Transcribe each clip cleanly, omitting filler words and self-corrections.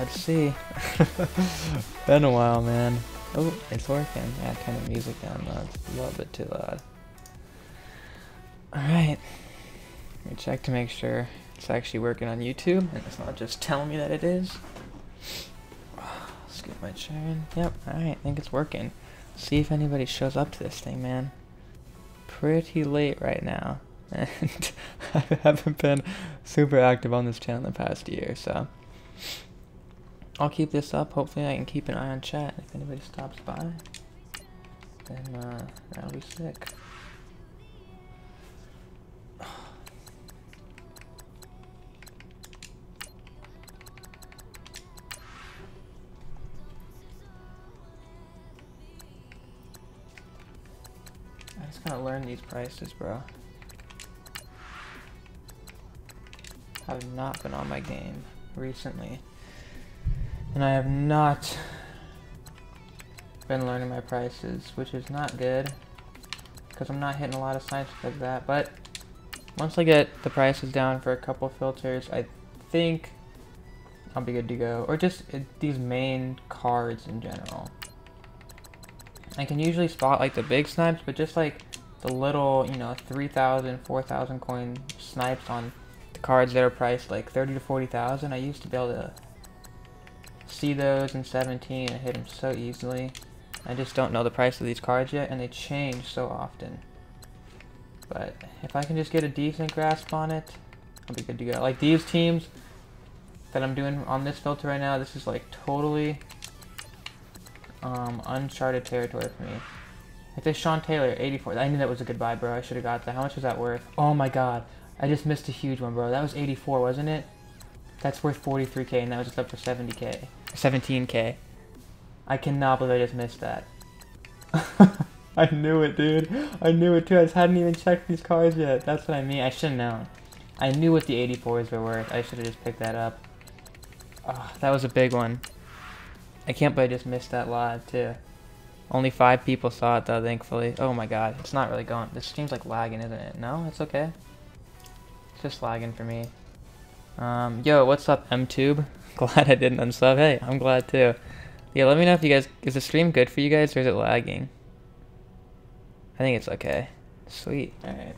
let's see. Been a while, man. Oh, it's working. Yeah, turn the music down though. It's a little bit too loud. Alright. Let me check to make sure it's actually working on YouTube and it's not just telling me that it is. Skip my turn. Yep, alright, I think it's working. See if anybody shows up to this thing, man. Pretty late right now. And I haven't been super active on this channel in the past year, so I'll keep this up. Hopefully I can keep an eye on chat. If anybody stops by, then that'll be sick. I just gotta learn these prices, bro. I've not been on my game recently. And I have not been learning my prices, which is not good. Because I'm not hitting a lot of snipes because of that. But once I get the prices down for a couple filters, I think I'll be good to go. Or just these main cards in general. I can usually spot like the big snipes, but just like the little, you know, 3,000, 4,000 coin snipes on the cards that are priced like 30 to 40,000. I used to be able to see those in 17 and hit them so easily. I just don't know the price of these cards yet, and they change so often. But if I can just get a decent grasp on it, I'll be good to go. Like these teams that I'm doing on this filter right now, this is like totally uncharted territory for me. Like this Sean Taylor, 84. I knew that was a good buy, bro. I should have got that. How much was that worth? Oh my god. I just missed a huge one, bro. That was 84, wasn't it? That's worth 43k, and that was just up for 70k. 17k. I cannot believe I just missed that. I knew it, dude. I knew it too. I just hadn't even checked these cards yet. That's what I mean. I should have known. I knew what the 84s were worth. I should have just picked that up. Oh, that was a big one. I can't believe I just missed that live too. Only 5 people saw it though, thankfully. Oh my god, it's not really going. This seems like lagging, isn't it? No, it's okay. It's just lagging for me. Yo, what's up, MTube? Glad I didn't unsub. Hey, I'm glad too. Yeah, let me know if you guys, is the stream good for you guys or is it lagging? I think it's okay. Sweet. Alright.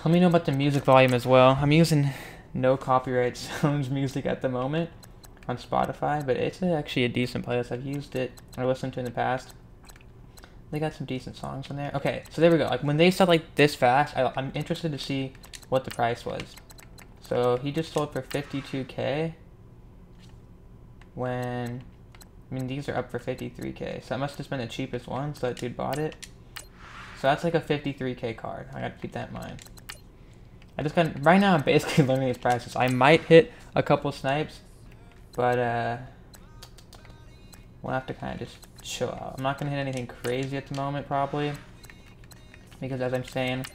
Let me know about the music volume as well. I'm using no copyright sounds music at the moment on Spotify, but it's actually a decent playlist. I've used it or listened to in the past. They got some decent songs in there. Okay, so there we go. Like when they said like this fast, I'm interested to see what the price was. So he just sold for 52k when, I mean, these are up for 53k. So that must have been the cheapest one, so that dude bought it. So that's like a 53k card. I gotta keep that in mind. I just got, right now I'm basically learning these prices. I might hit a couple snipes, but we'll have to kind of just chill out. I'm not gonna hit anything crazy at the moment probably, because as I'm saying,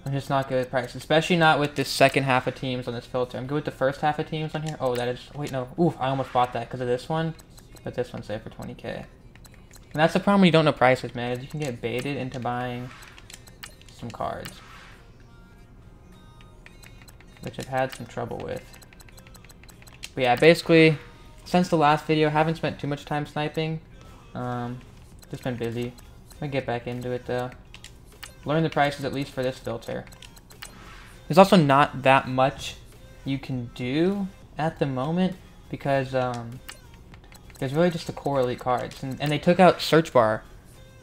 I'm just not good with price, especially not with this second half of teams on this filter. I'm good with the first half of teams on here. Oh, that is, wait, no. Oof, I almost bought that because of this one, but this one's there for 20k. And that's the problem when you don't know prices, man, is you can get baited into buying some cards, which I've had some trouble with. But yeah, basically, since the last video, I haven't spent too much time sniping. Just been busy. I'm gonna get back into it though. Learn the prices at least for this filter. There's also not that much you can do at the moment because there's really just the core elite cards, and they took out search bar.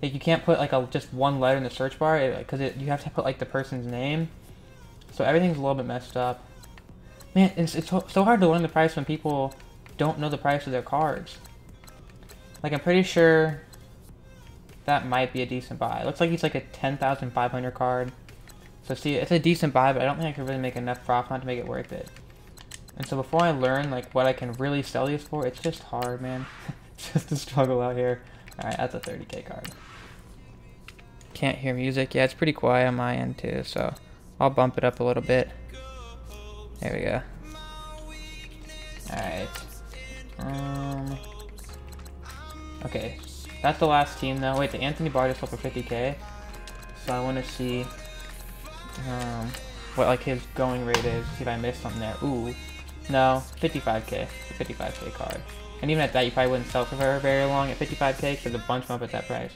Like you can't put like just one letter in the search bar because you have to put like the person's name. So everything's a little bit messed up. Man, it's so hard to learn the price when people don't know the price of their cards. Like I'm pretty sure that might be a decent buy. It looks like he's like a 10,500 card. So see, it's a decent buy, but I don't think I could really make enough profit not to make it worth it. And so before I learn like what I can really sell these for, it's just hard, man. It's just a struggle out here. Alright, that's a 30k card. Can't hear music. Yeah, it's pretty quiet on my end too, so I'll bump it up a little bit. There we go. Alright. Okay. That's the last team though. Wait, the Anthony Barr just sold for 50k. So I want to see what like his going rate is. See if I missed something there. Ooh. No, 55k. It's a 55k card. And even at that, you probably wouldn't sell for very long at 55k because there's a bunch of them up at that price.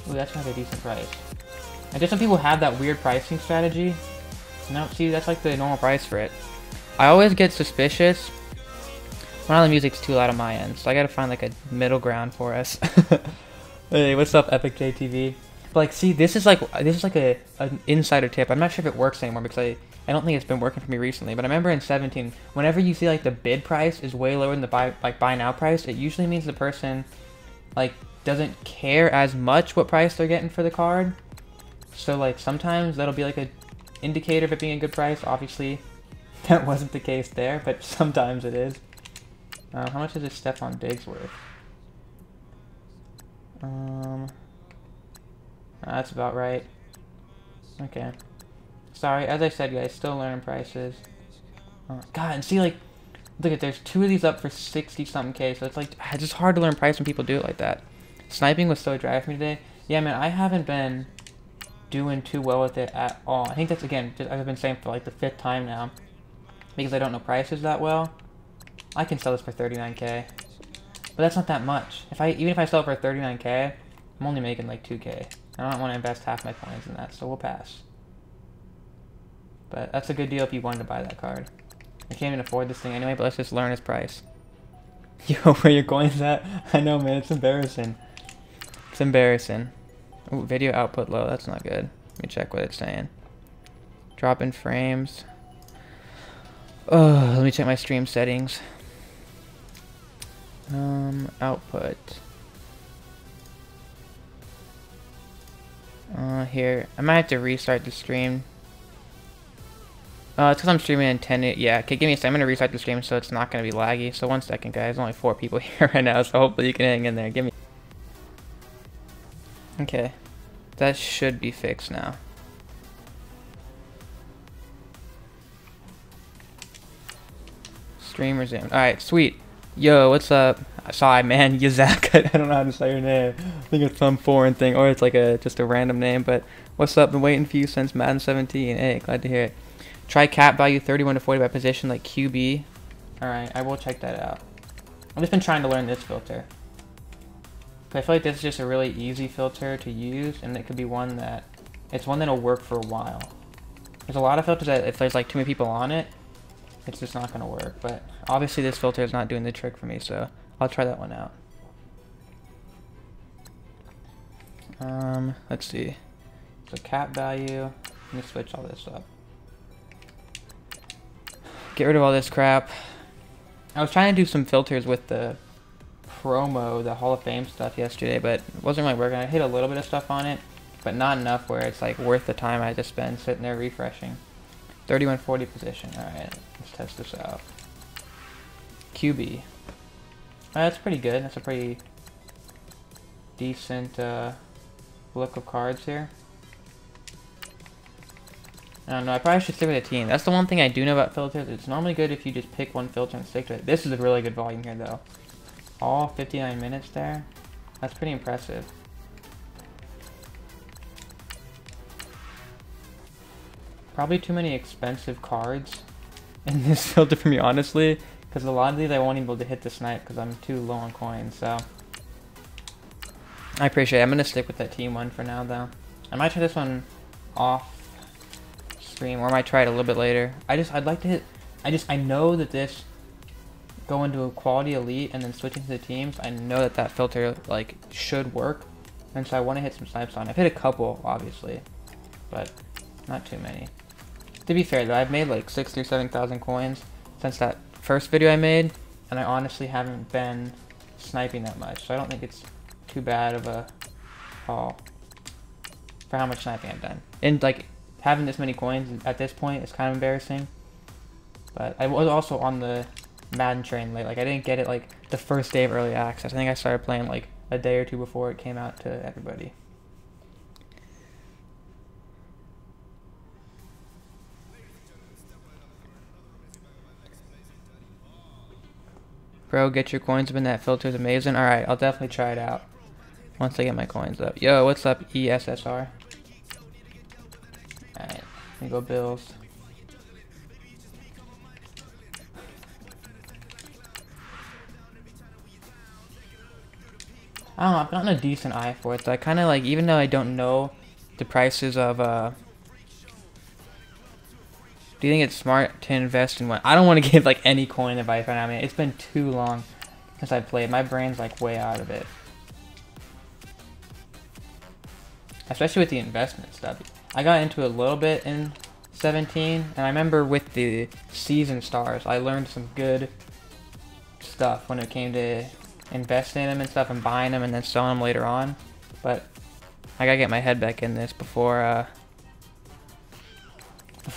Ooh, that's not a decent price. And just some people have that weird pricing strategy. No, see, that's like the normal price for it. I always get suspicious when all the music's too loud on my end, so I gotta find like a middle ground for us. Hey, what's up, Epic JTV? But like, see, this is like an insider tip. I'm not sure if it works anymore because I don't think it's been working for me recently. But I remember in 17, whenever you see like the bid price is way lower than the buy now price, it usually means the person like doesn't care as much what price they're getting for the card. So like sometimes that'll be like a indicator of it being a good price. Obviously, that wasn't the case there, but sometimes it is. How much is this Stephon Diggs worth? That's about right. Okay. Sorry, as I said, guys, still learning prices. God, and see, like, look at, there's 2 of these up for 60-something K, so it's like, it's just hard to learn price when people do it like that. Sniping was so dry for me today. Yeah, man, I haven't been doing too well with it at all. I think that's, again, just, I've been saying for like the 5th time now, because I don't know prices that well. I can sell this for 39k, but that's not that much. Even if I sell it for 39k, I'm only making like 2k. I don't want to invest half my coins in that, so we'll pass. But that's a good deal if you wanted to buy that card. I can't even afford this thing anyway, but let's just learn its price. Yo, where your coins at? I know, man, it's embarrassing. It's embarrassing. Ooh, video output low, that's not good. Let me check what it's saying. Drop in frames. Oh, let me check my stream settings. Output. Here. I might have to restart the stream. It's because I'm streaming in 10. Yeah, okay, give me a second. I'm going to restart the stream so it's not going to be laggy. So 1 second, guys. There's only 4 people here right now, so hopefully you can hang in there. Give me. Okay. That should be fixed now. Stream resumed. Alright, sweet. Yo, what's up? Sorry, man. Yazak. I don't know how to say your name. I think it's some foreign thing, or it's like just a random name. But what's up? Been waiting for you since Madden 17. Hey, glad to hear it. Try cap value 31 to 40 by position, like QB. Alright, I will check that out. I've just been trying to learn this filter. But I feel like this is just a really easy filter to use, and it could be one that'll work for a while. There's a lot of filters that if there's like too many people on it, it's just not going to work. But obviously this filter is not doing the trick for me, so I'll try that one out. Let's see. So cap value. Let me switch all this up. Get rid of all this crap. I was trying to do some filters with the promo, the Hall of Fame stuff yesterday, but it wasn't really working. I hit a little bit of stuff on it, but not enough where it's like worth the time I just spend sitting there refreshing. 3140 position. Alright, let's test this out. QB. That's pretty good. That's a pretty decent look of cards here. I don't know, I probably should stick with a team. That's the one thing I do know about filters. It's normally good if you just pick one filter and stick to it. This is a really good volume here, though. All 59 minutes there. That's pretty impressive. Probably too many expensive cards in this filter for me, honestly. Because a lot of these I won't even be able to hit the snipe because I'm too low on coins, so. I appreciate it. I'm going to stick with that team one for now, though. I might try this one off stream, or I might try it a little bit later. I'd like to hit, I know that this, go into a quality elite and then switching to the teams, I know that filter, like, should work. And so I want to hit some snipes on it. I've hit a couple, obviously, but not too many. To be fair, though, I've made like 6,000 or 7,000 coins since that first video I made, and I honestly haven't been sniping that much, so I don't think it's too bad of a haul for how much sniping I've done. And like having this many coins at this point is kind of embarrassing. But I was also on the Madden train late. Like I didn't get it like the first day of early access. I think I started playing like a day or two before it came out to everybody. Bro, get your coins up in that filter is amazing. Alright, I'll definitely try it out once I get my coins up. Yo, what's up, ESSR? Alright, let me go Bills. I don't know, I've gotten a decent eye for it. So I kind of like, even though I don't know the prices of, do you think it's smart to invest in one? I don't want to give like any coin advice right now. I mean, it's been too long since I played. My brain's like way out of it. Especially with the investment stuff. I got into it a little bit in 17, and I remember with the season stars, I learned some good stuff when it came to investing in them and stuff and buying them and then selling them later on. But I gotta get my head back in this before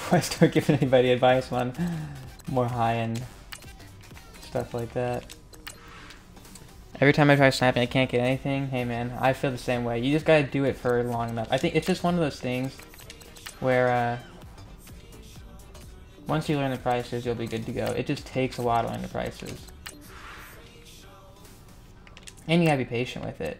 I start giving anybody advice on more high-end stuff like that. Every time I try sniping, I can't get anything. Hey man, I feel the same way. You just gotta do it for long enough. I think it's just one of those things where once you learn the prices, you'll be good to go. It just takes a while to learn the prices. And you gotta be patient with it.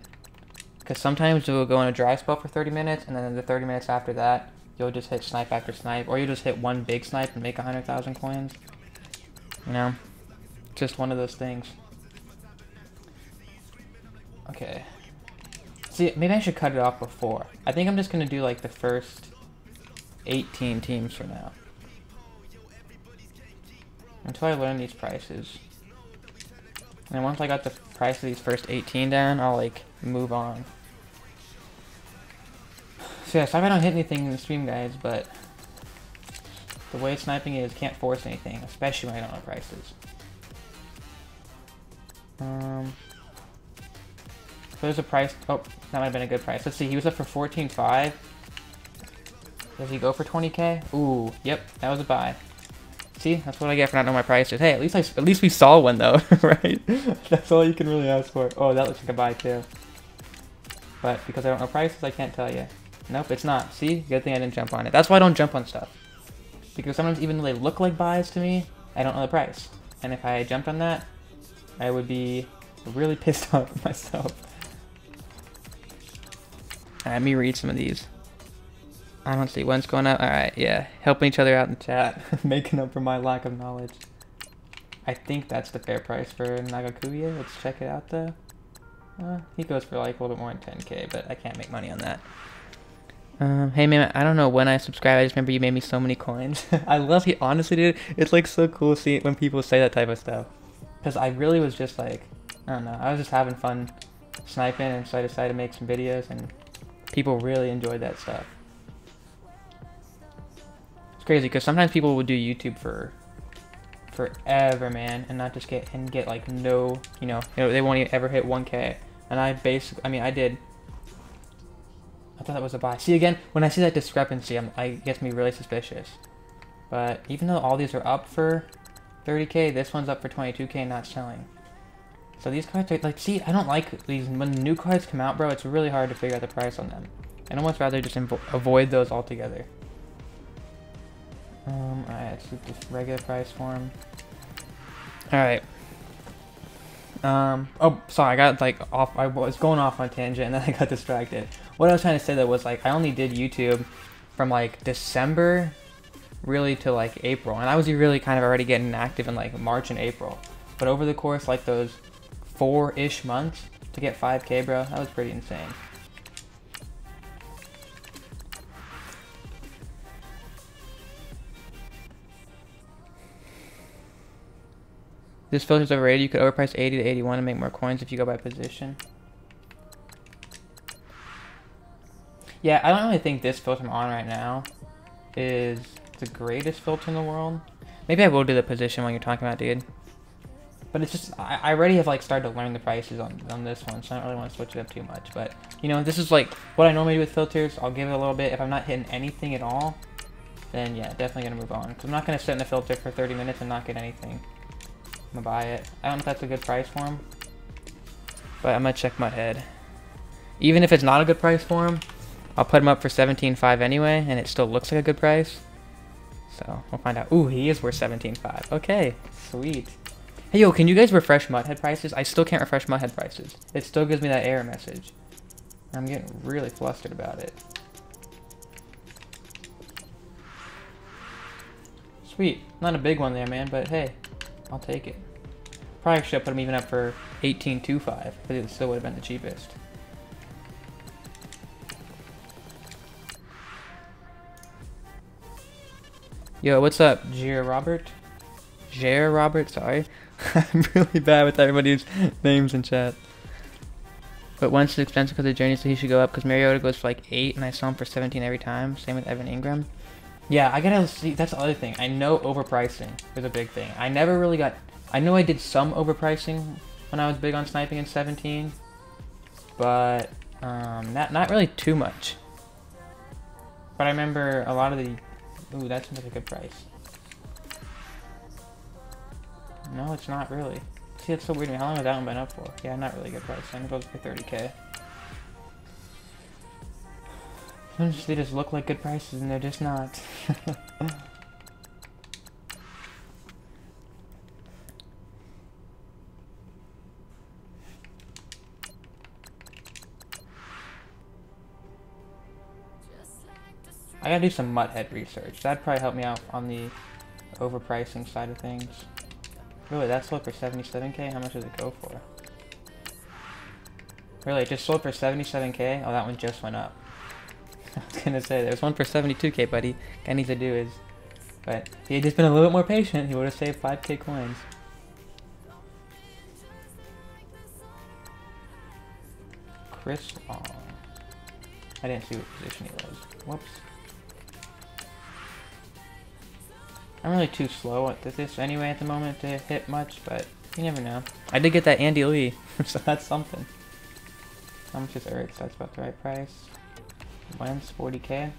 Because sometimes you'll go in a dry spell for 30 minutes, and then the 30 minutes after that, you'll just hit snipe after snipe, or you just hit one big snipe and make 100,000 coins. You know? Just one of those things. Okay. See, maybe I should cut it off before. I think I'm just gonna do like the first 18 teams for now. Until I learn these prices. And once I got the price of these first 18 down, I'll like move on. So yeah, sorry if I don't hit anything in the stream, guys, but the way sniping is, can't force anything, especially when I don't know prices. So there's a price. Oh, that might have been a good price. Let's see. He was up for 14.5. Does he go for 20k? Ooh, yep, that was a buy. See, that's what I get for not knowing my prices. Hey, at least we saw one though, right? That's all you can really ask for. Oh, that looks like a buy too. But because I don't know prices, I can't tell you. Nope, it's not. See, good thing I didn't jump on it. That's why I don't jump on stuff. Because sometimes even though they look like buys to me, I don't know the price. And if I jumped on that, I would be really pissed off at myself. Alright, let me read some of these. I don't see when's going up. Alright, yeah. Helping each other out in chat. Making up for my lack of knowledge. I think that's the fair price for Nagakuya. Let's check it out though. He goes for like a little bit more than 10k, but I can't make money on that. Hey man, I don't know when I subscribed. I just remember you made me so many coins. I love you, honestly, dude. It's like so cool seeing when people say that type of stuff. Because I really was just like, I don't know. I was just having fun sniping, and so I decided to make some videos, and people really enjoyed that stuff. It's crazy because sometimes people would do YouTube for forever, man, and not just get like no, you know, they won't ever hit 1k. And I did. I thought that was a buy. See, again, when I see that discrepancy, it gets me really suspicious. But even though all these are up for 30k, this one's up for 22k, not selling. So these cards are like, see, I don't like these. When new cards come out, bro, it's really hard to figure out the price on them. I'd almost rather just avoid those altogether. Alright, let's do this regular price for them. Alright. Oh, sorry, I got like off. I was going off on a tangent and then I got distracted. What I was trying to say though was like I only did YouTube from like December really to like April, and I was really kind of already getting active in like March and April. But over the course like those 4-ish months to get 5k, bro, that was pretty insane. This filter's overrated. You could overprice 80 to 81 and make more coins if you go by position. Yeah, I don't really think this filter I'm on right now is the greatest filter in the world. Maybe I will do the position when you're talking about, dude. But it's just, I already have like started to learn the prices on this one, so I don't really want to switch it up too much. But, you know, this is like what I normally do with filters. I'll give it a little bit. If I'm not hitting anything at all, then yeah, definitely going to move on. Because I'm not going to sit in the filter for 30 minutes and not get anything. I'm gonna buy it. I don't know if that's a good price for him, but I'm gonna check my head. Even if it's not a good price for him, I'll put him up for 17.5 anyway, and it still looks like a good price. So we'll find out. Ooh, he is worth 17.5. Okay, sweet. Hey yo, can you guys refresh Mudhead prices? I still can't refresh Mudhead prices. It still gives me that error message. I'm getting really flustered about it. Sweet. Not a big one there, man, but hey, I'll take it. Probably should have put him even up for 18.25, but it still would have been the cheapest. Yo, what's up, Jer Robert? Jer Robert, sorry. I'm really bad with everybody's names in chat. But once it's expensive because of Journey, so he should go up because Mariota goes for like 8 and I sell him for 17 every time. Same with Evan Ingram. Yeah, I gotta see, that's the other thing. I know overpricing is a big thing. I never really got, I know I did some overpricing when I was big on sniping in 17, but not really too much. But I remember a lot of the, ooh, that seems like a good price. No, it's not really. See, it's so weird to me. How long has that one been up for? Yeah, not really good price. It goes for 30K. Sometimes they just look like good prices and they're just not. I gotta do some Mutthead research. That'd probably help me out on the overpricing side of things. Really, that sold for 77K? How much does it go for? Really, it just sold for 77K? Oh, that one just went up. I was gonna say, there's one for 72K, buddy. Guy needs to do is... But if he had just been a little bit more patient, he would have saved 5K coins. Chris Long. I didn't see what position he was. Whoops. I'm really too slow at this anyway at the moment to hit much, but you never know. I did get that Andy Lee, so that's something. How much is Eric's? That's about the right price. Wentz, 40K.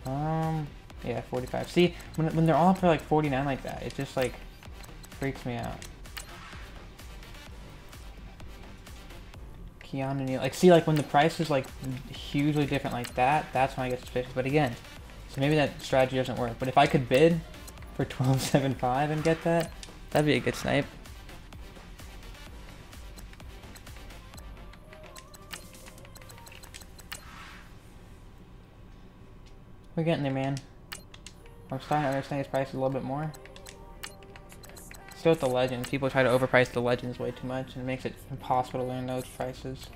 Yeah, 45. See, when they're all for like 49 like that, it just like freaks me out. Keanu Neal, like, see, like when the price is like hugely different like that, that's when I get suspicious. But again, so maybe that strategy doesn't work. But if I could bid for 12.75 and get that, that'd be a good snipe. We're getting there, man. I'm starting to understand his price a little bit more. Still with the Legends, people try to overprice the Legends way too much and it makes it impossible to learn those prices.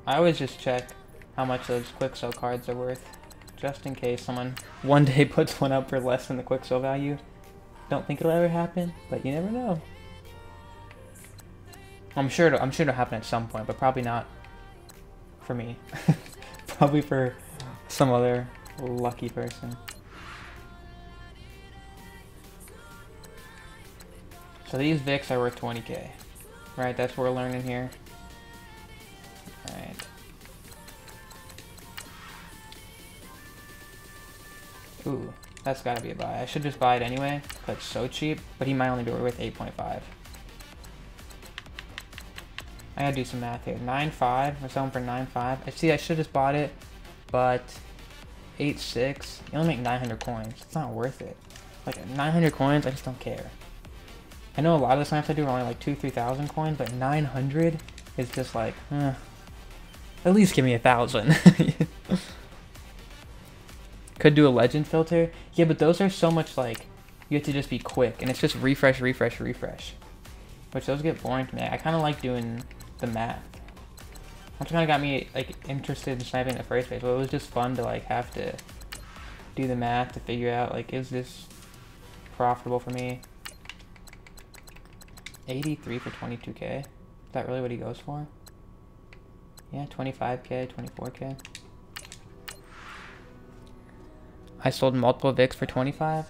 I always just check how much those quick sell cards are worth, just in case someone one day puts one up for less than the quick sell value. Don't think it'll ever happen, but you never know. I'm sure it'll happen at some point, but probably not for me. Probably for some other lucky person. So these Vicks are worth 20K, right? That's what we're learning here. Alright. Ooh, that's gotta be a buy. I should just buy it anyway, but it's so cheap, but he might only be worth 8.5. I gotta do some math here. 9.5, we're selling for 9.5. I see I should have just bought it, but 8.6, you only make 900 coins. It's not worth it. Like 900 coins, I just don't care. I know a lot of the snipes I do are only like 2,000-3,000 coins, but 900 is just like, at least give me 1,000. Could do a legend filter. Yeah, but those are so much like, you have to just be quick, and it's just refresh, refresh, refresh. Which those get boring to me. I kind of like doing the math. That's kind of got me like interested in sniping in the first place, but it was just fun to like have to do the math to figure out like, is this profitable for me? 83 for 22K. Is that really what he goes for? Yeah, 25K, 24K. I sold multiple Vicks for 25.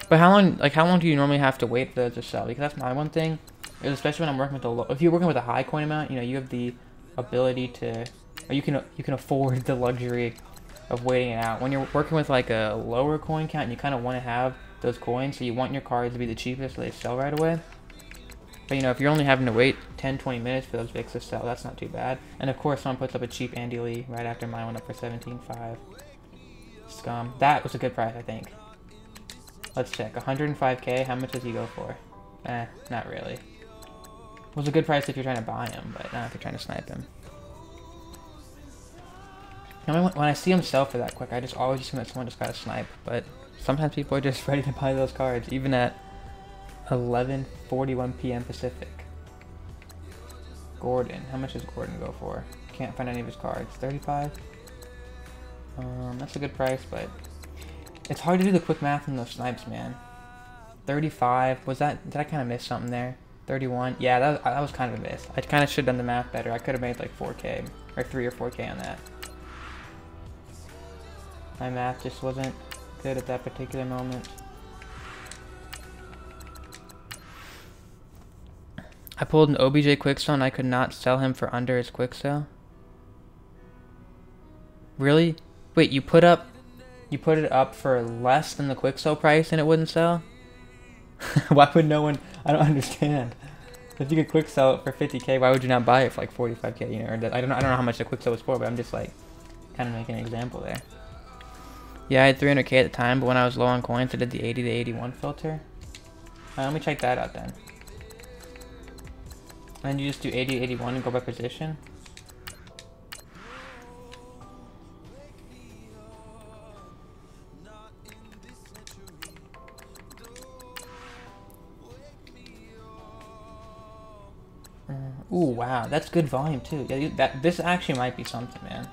But how long do you normally have to wait for those to sell? Because that's my one thing. Especially when I'm working with a low, if you're working with a high coin amount, you know, you have the ability to, or you can afford the luxury of waiting it out. When you're working with like a lower coin count, you kind of want to have those coins, so you want your cards to be the cheapest so they sell right away. But you know, if you're only having to wait 10-20 minutes for those Vicks to sell, that's not too bad. And of course, someone puts up a cheap Andy Lee right after mine went up for 17.5. Scum. That was a good price, I think. Let's check. 105K. How much does he go for? Not really. It was a good price if you're trying to buy him, but not if you're trying to snipe him. I mean, when I see them sell for that quick, I just always assume that someone just got a snipe. But sometimes people are just ready to buy those cards, even at 11:41 p.m. Pacific. Gordon. How much does Gordon go for? Can't find any of his cards. 35? That's a good price, but it's hard to do the quick math on those snipes, man. 35. Was that... Did I kind of miss something there? 31. Yeah, that was kind of a miss. I kind of should have done the math better. I could have made like 4K. Or 3 or 4K on that. My math just wasn't good at that particular moment. I pulled an OBJ quick sell and I could not sell him for under his quick sell. Really? Wait, you put it up for less than the quick sell price and it wouldn't sell? Why would no one? I don't understand. If you could quick sell it for 50K, why would you not buy it for like 45K? You know, or that, I don't know how much the quick sell was for, but I'm just like kind of making an example there. Yeah, I had 300K at the time, but when I was low on coins, I did the 80 to 81 filter. Let me check that out then. And you just do 80 to 81 and go by position. Ooh, wow, that's good volume too. Yeah, this actually might be something, man.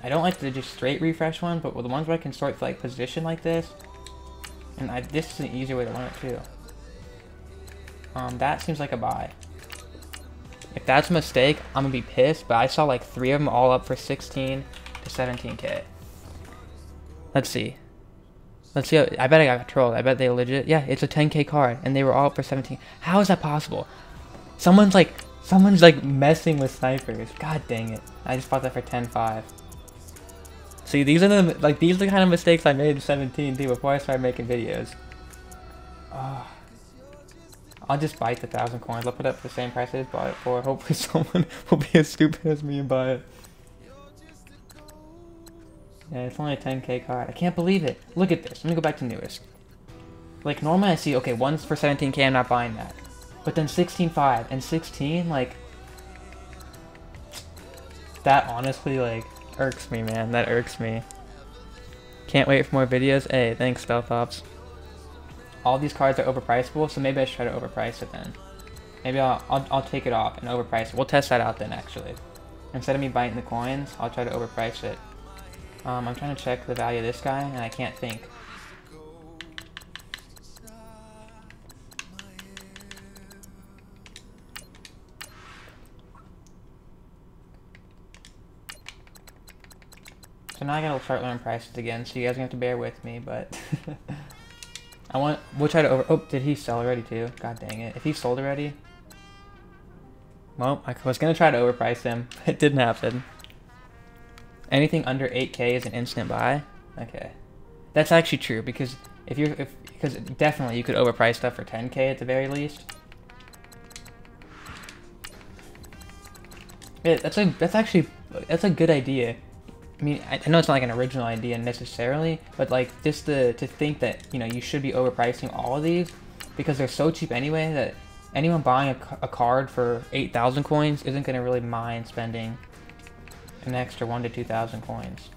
I don't like the just straight refresh one, but with the ones where I can sort for like position like this, and this is an easier way to learn it too. That seems like a buy. If that's a mistake, I'm gonna be pissed, but I saw like 3 of them all up for 16 to 17K. Let's see. Let's see. I bet I got trolled. I bet they legit. Yeah, it's a 10K card, and they were all up for 17. How is that possible? Someone's like messing with snipers. God dang it. I just bought that for 10.5. See, these are the kind of mistakes I made in 17 too before I started making videos. I'll just bite the 1,000 coins. I'll put up the same price I just bought it for. Hopefully someone will be as stupid as me and buy it. Yeah, it's only a 10K card. I can't believe it. Look at this. Let me go back to newest. Like, normally I see, okay, one's for 17K, I'm not buying that. But then 16.5 and 16, like... That honestly, like, irks me, man. That irks me. Can't wait for more videos. Hey, thanks, Stealth Ops. All these cards are overpricable, so maybe I should try to overprice it then. Maybe I'll take it off and overprice it. We'll test that out then, actually. Instead of me biting the coins, I'll try to overprice it. I'm trying to check the value of this guy, and I can't think. So now I gotta start learning prices again, so you guys are gonna have to bear with me, but... we'll try to over... Oh, did he sell already too? God dang it. If he sold already... Well, I was gonna try to overprice him. It didn't happen. Anything under 8K is an instant buy? Okay. That's actually true, because because definitely you could overprice stuff for 10K at the very least. Yeah, that's a good idea. I mean, I know it's not like an original idea necessarily, but like just to think that, you know, you should be overpricing all of these because they're so cheap anyway that anyone buying a card for 8,000 coins isn't going to really mind spending an extra 1,000 to 2,000 coins.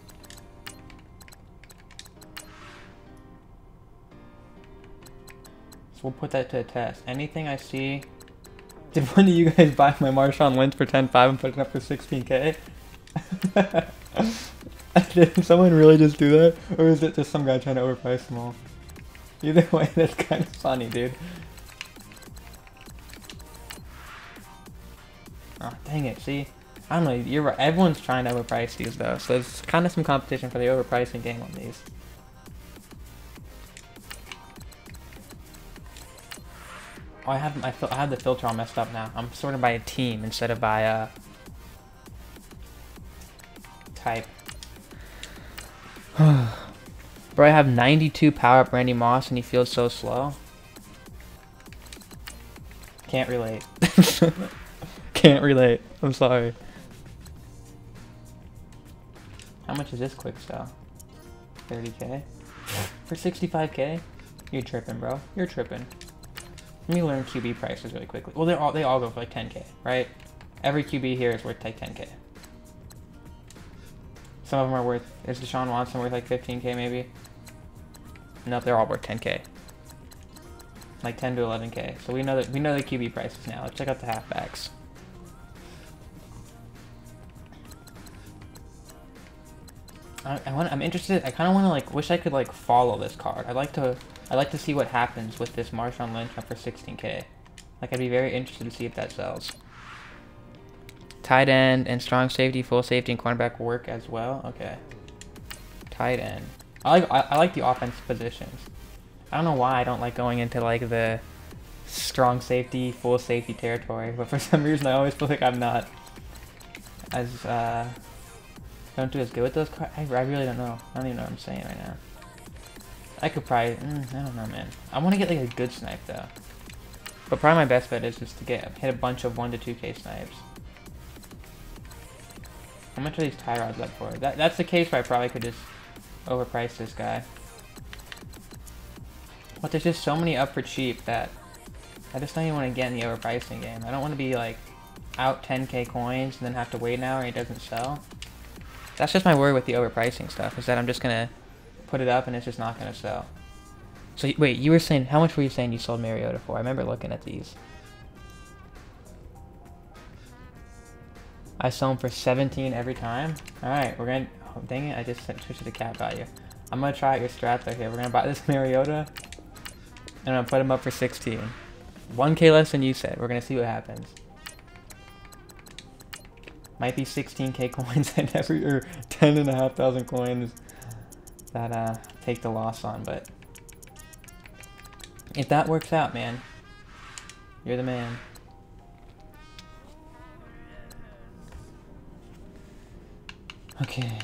So we'll put that to a test. Anything I see... Did one of you guys buy my Marshawn Lynch for 10.5 and put it up for 16K? Did someone really just do that? Or is it just some guy trying to overprice them all? Either way, that's kind of funny, dude. Oh, dang it, see? I don't know, you're right. Everyone's trying to overprice these though, so there's kind of some competition for the overpricing game on these. Oh, I have the filter all messed up now. I'm sorted by a team instead of by type. Bro, I have 92 power up Randy Moss and he feels so slow. Can't relate. Can't relate. I'm sorry. How much is this quick sell? 30K? For 65K? You're tripping, bro. You're tripping. Let me learn QB prices really quickly. Well, they all go for like 10K, right? Every QB here is worth like 10K. Some of them are worth, is Deshaun Watson worth like 15K maybe? Nope, they're all worth 10K. Like 10 to 11K. So we know the QB prices now. Let's check out the halfbacks. I'm interested. I kind of want to like wish I could like follow this card. I'd like to see what happens with this Marshawn Lynch up for 16K. Like I'd be very interested to see if that sells. Tight end and strong safety, full safety, and cornerback work as well. Okay. Tight end. I like the offensive positions. I don't know why I don't like going into like the strong safety, full safety territory, but for some reason I always feel like I'm not as don't do as good with those cards. I really don't know. I don't even know what I'm saying right now. I could probably, I don't know, man. I want to get like a good snipe though. But probably my best bet is just to hit a bunch of 1 to 2K snipes. How much are these tie rods up for? That's the case where I probably could just overprice this guy. But there's just so many up for cheap that I just don't even want to get in the overpricing game. I don't want to be like out 10K coins and then have to wait an hour and it doesn't sell. That's just my worry with the overpricing stuff, is that I'm just gonna put it up and it's just not gonna sell. So wait, you were saying, how much were you saying you sold Mariota for? I remember looking at these. I sell them for 17 every time. All right, we're gonna. Oh, dang it! I just switched to the cap value. I'm gonna try out your strat though here. We're gonna buy this Mariota, and I'm gonna put him up for 16. 1K less than you said. We're gonna see what happens. Might be 16K coins and or 10,500 coins that take the loss on, but if that works out, man, you're the man. Okay,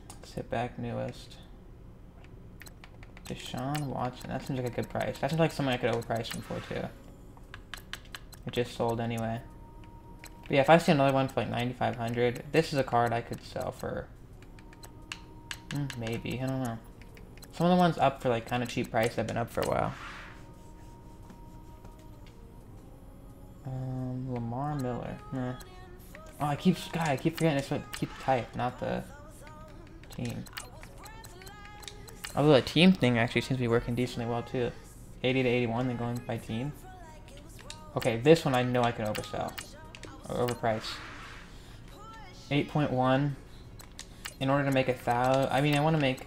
let's hit back newest. Deshaun Watson, that seems like a good price. That seems like something I could overprice him for too. It just sold anyway. But yeah, if I see another one for like 9,500, this is a card I could sell for, maybe, I don't know. Some of the ones up for like kind of cheap price have been up for a while. Lamar Miller, nah. Oh, I keep forgetting it's what keep type, not the team. Although the team thing actually seems to be working decently well too. 80 to 81, then going by team. Okay, this one I know I can oversell. Or overprice. 8.1. In order to make 1,000, I mean I want to make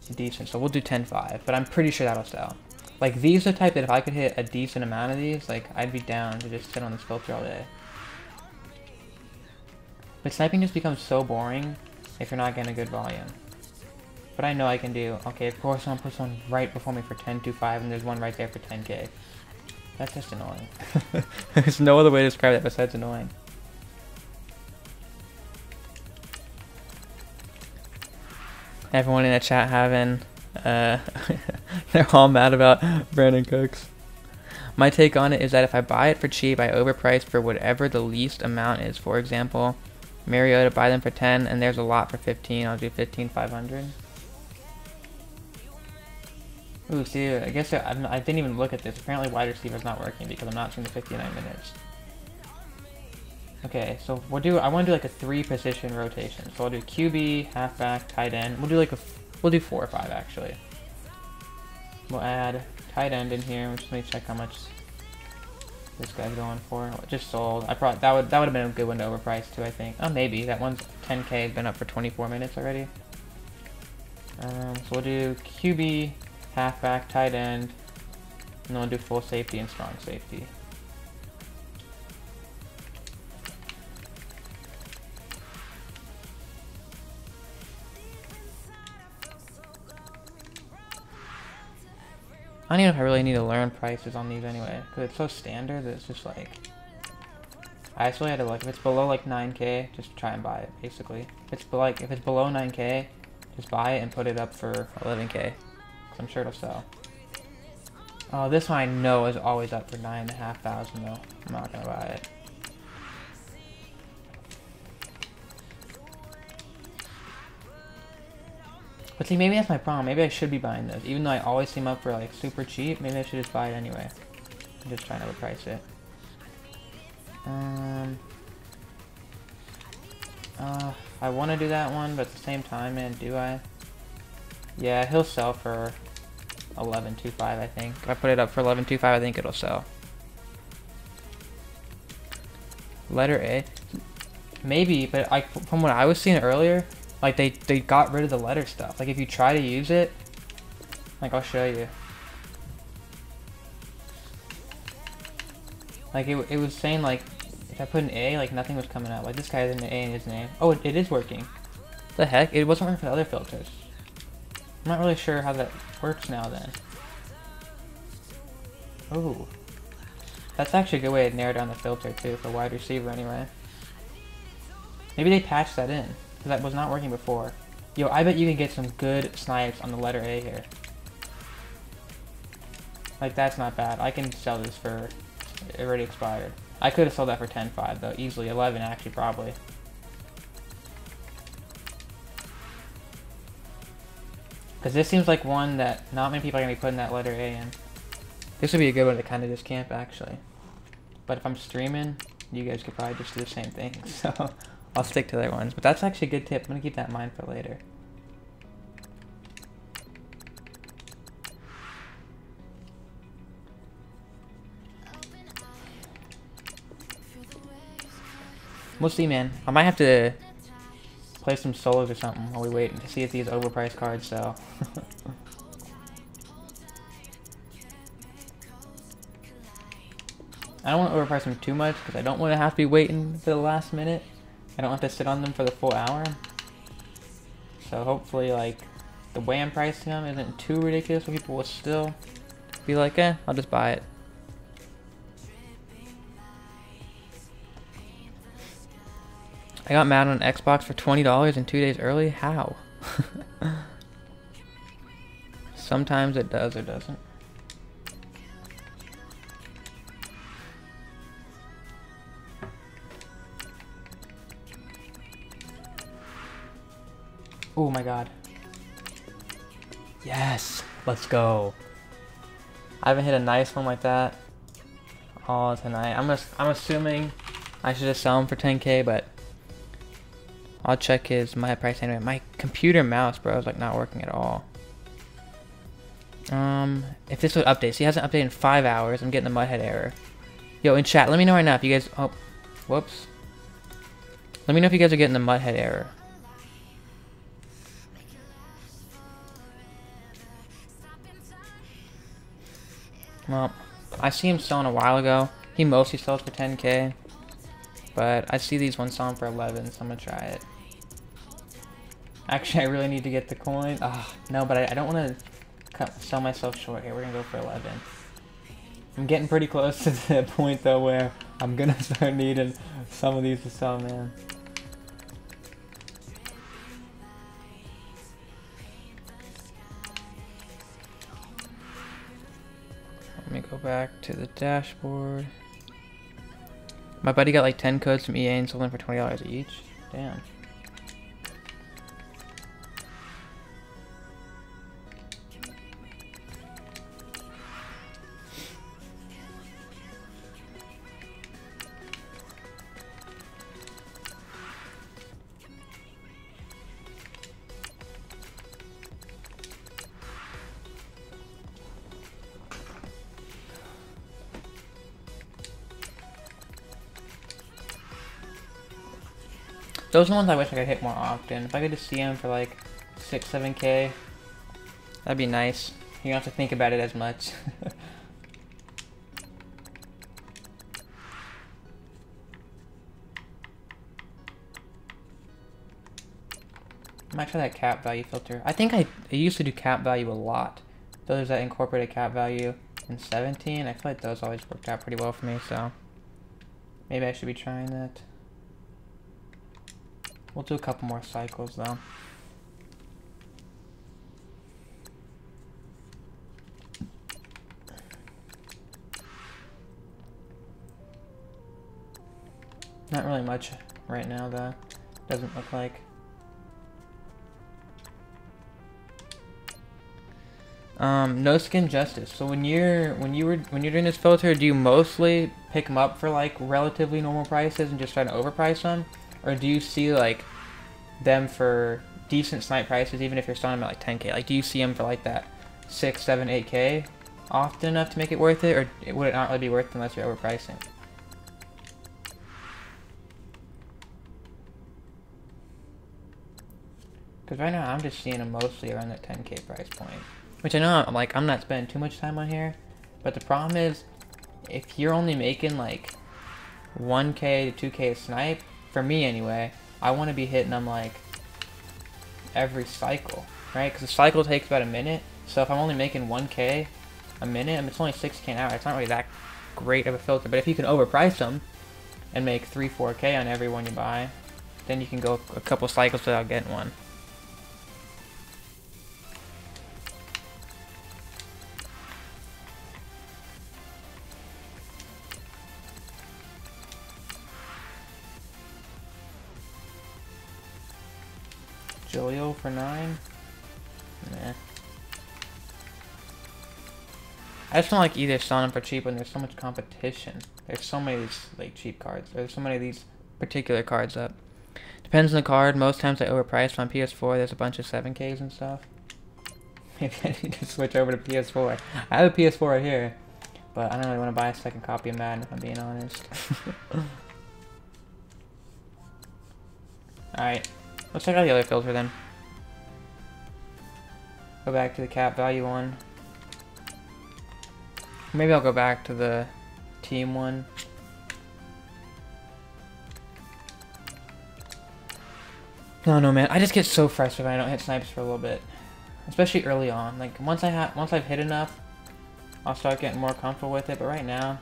it decent, so we'll do 10.5, but I'm pretty sure that'll sell. Like these are the type that if I could hit a decent amount of these, like I'd be down to just sit on this filter all day. But sniping just becomes so boring if you're not getting a good volume. But I know I can do, okay, of course someone puts one right before me for 10.25 and there's one right there for 10K. That's just annoying. There's no other way to describe that besides annoying. Everyone in the chat having, they're all mad about Brandon Cooks. My take on it is that if I buy it for cheap, I overprice for whatever the least amount is. For example, Mariota, buy them for 10, and there's a lot for 15. I'll do 15,500. Ooh, see, I guess I didn't even look at this. Apparently wide receiver's not working because I'm not seeing the 59 minutes. Okay, so I want to do like a 3-position rotation. So I'll do QB, halfback, tight end. We'll do 4 or 5 actually. We'll add tight end in here. Just let me check how much this guy's going for. It just sold. That would have been a good one to overprice too, I think. Oh, maybe that one's 10K. Has been up for 24 minutes already. So we'll do QB, halfback, tight end, and then we'll do full safety and strong safety. I don't even know if I really need to learn prices on these anyway, because it's so standard that it's just like, I actually had to like, if it's below like 9K, just try and buy it, basically. If it's below 9K, just buy it and put it up for 11K, because I'm sure it'll sell. Oh, this one I know is always up for 9,500 though. I'm not gonna buy it. But see, maybe that's my problem. Maybe I should be buying this. Even though I always see them up for like super cheap, maybe I should just buy it anyway. I'm just trying to overprice it. I want to do that one, but at the same time, man, do I? Yeah, he'll sell for 11.25, I think. If I put it up for 11.25, I think it'll sell. Letter A. Maybe, but from what I was seeing earlier, like they got rid of the letter stuff. Like if you try to use it, like I'll show you. Like it was saying like if I put an A, like nothing was coming up. Like this guy has an A in his name. Oh, it is working. The heck? It wasn't working for the other filters. I'm not really sure how that works now then. Oh. That's actually a good way to narrow down the filter too for wide receiver anyway. Maybe they patched that in, because that was not working before. Yo, I bet you can get some good snipes on the letter A here. Like that's not bad. I can sell this for, it already expired. I could have sold that for 10.5 though, easily. 11 actually, probably. Because this seems like one that not many people are going to be putting that letter A in. This would be a good one to kind of just camp, actually. But if I'm streaming, you guys could probably just do the same thing. So I'll stick to their ones. But that's actually a good tip. I'm going to keep that in mind for later. We'll see, man. I might have to play some solos or something while we wait to see if these overpriced cards sell. I don't want to overprice them too much because I don't want to have to be waiting for the last minute. I don't have to sit on them for the full hour. So hopefully, like, the way I'm pricing them isn't too ridiculous so people will still be like, eh, I'll just buy it. I got Madden on Xbox for $20 and 2 days early? How? Sometimes it does or doesn't. Oh my god. Yes! Let's go. I haven't hit a nice one like that all tonight. I'm assuming I should just sell him for 10K, but I'll check my price anyway. My computer mouse, bro, is like not working at all. If this would update. See, it hasn't updated in 5 hours. I'm getting the Mudhead error. Yo, in chat, let me know right now if you guys... Oh, whoops. Let me know if you guys are getting the Mudhead error. Well, I see him selling a while ago. He mostly sells for 10K. But I see these ones selling for 11, so I'm gonna try it. Actually, I really need to get the coin. Ah, no, but I don't want to sell myself short here. We're gonna go for 11. I'm getting pretty close to the point though where I'm gonna start needing some of these to sell, man. Let me go back to the dashboard. My buddy got like 10 codes from EA and sold them for $20 each. Damn. Those are the ones I wish I could hit more often. If I could just see them for like 6, 7K, that'd be nice. You don't have to think about it as much. I might try that cap value filter. I think I used to do cap value a lot. Those that incorporated cap value in 17, I feel like those always worked out pretty well for me, so maybe I should be trying that. We'll do a couple more cycles though. Not really much right now though. Doesn't look like. No skin justice. So when you're doing this filter, do you mostly pick them up for like relatively normal prices and just try to overprice them? Or do you see like them for decent snipe prices, even if you're selling them at like 10k? Like, do you see them for like that 6, 7, 8k often enough to make it worth it, or would it not really be worth it unless you're overpricing? Because right now I'm just seeing them mostly around that 10k price point, which I know I'm not spending too much time on here, but the problem is if you're only making like 1k to 2k a snipe, for me anyway, I want to be hitting them like every cycle, right? Because the cycle takes about a minute, so if I'm only making 1k a minute, I mean, it's only 6k an hour, it's not really that great of a filter. But if you can overprice them and make 3, 4k on every one you buy, then you can go a couple cycles without getting one. Julio for 9? Nah. I just don't like either selling them for cheap when there's so much competition. There's so many of these like cheap cards. There's so many of these particular cards up. Depends on the card. Most times I overprice on PS4. There's a bunch of 7Ks and stuff. Maybe I need to switch over to PS4. I have a PS4 right here, but I don't really want to buy a second copy of Madden if I'm being honest. Alright. Let's check out the other filter then. Go back to the cap value one. Maybe I'll go back to the team one. No, man. I just get so frustrated when I don't hit snipes for a little bit, especially early on. Like once I've hit enough, I'll start getting more comfortable with it. But right now,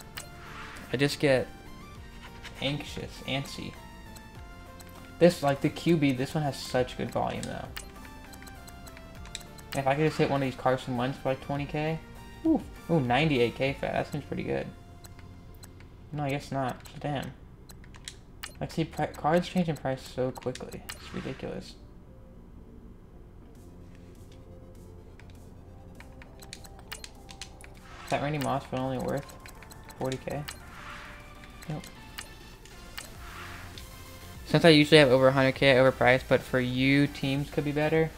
I just get antsy. This, like the QB, this one has such good volume though. If I could just hit one of these Carson Wentz for like 20k, ooh, 98k fat, that seems pretty good. No, I guess not. Damn. Like, see, cards change in price so quickly. It's ridiculous. Is that Randy Moss but only worth 40k? Nope. Since I usually have over 100k overpriced, but for you, teams could be better.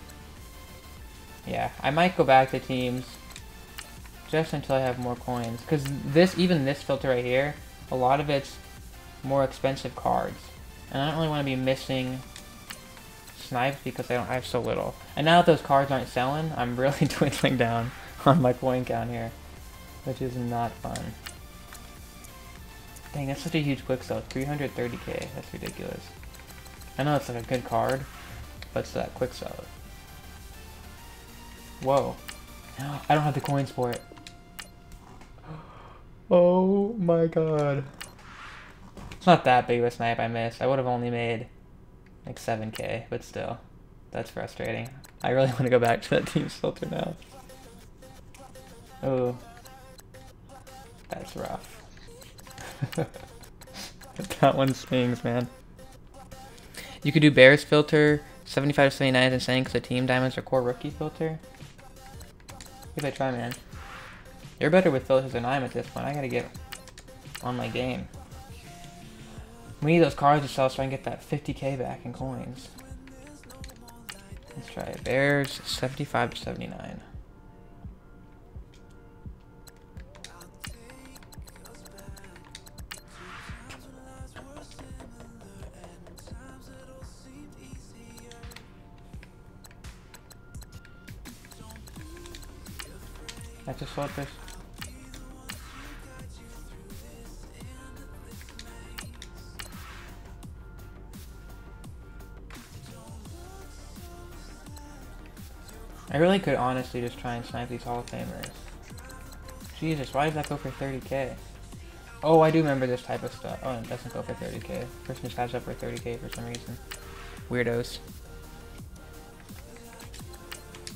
Yeah, I might go back to teams just until I have more coins. Because even this filter right here, a lot of it's more expensive cards. And I don't really want to be missing snipes because I have so little. And now that those cards aren't selling, I'm really dwindling down on my coin count here, which is not fun. Dang, that's such a huge quick sell. 330k, that's ridiculous. I know it's like a good card, but it's that quick sell. Whoa. I don't have the coins for it. Oh my god. It's not that big of a snipe I missed. I would have only made like 7k, but still. That's frustrating. I really want to go back to that team's filter now. Oh. That's rough. That one stings, man. You could do Bears filter, 75 to 79 is insane because the team diamonds are core rookie filter. Give it a try, man. You're better with filters than I am at this point. I gotta get on my game. We need those cards to sell so I can get that 50k back in coins. Let's try it. Bears, 75 to 79. I just sold this. I really could honestly just try and snipe these Hall of Famers. Jesus, why does that go for 30k? Oh, I do remember this type of stuff. Oh, it doesn't go for 30k. Person just has it up for 30k for some reason. Weirdos.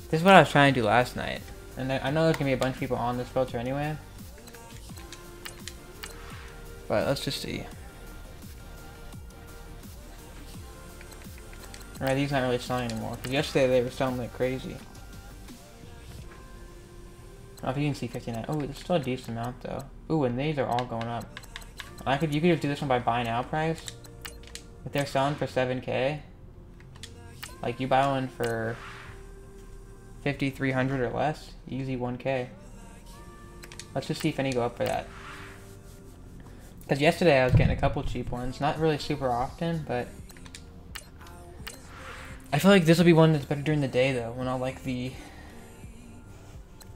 This is what I was trying to do last night. And I know there's gonna be a bunch of people on this filter anyway. But let's just see. Alright, these aren't really selling anymore. Because yesterday they were selling like crazy. Oh, if you can see 59. Oh, there's still a decent amount though. Ooh, and these are all going up. You could just do this one by buy now price. If they're selling for 7k, Like, you buy one for 5,300 or less, easy 1K. Let's just see if any go up for that. Because yesterday I was getting a couple cheap ones. Not really super often, but I feel like this will be one that's better during the day, though, when all, like, the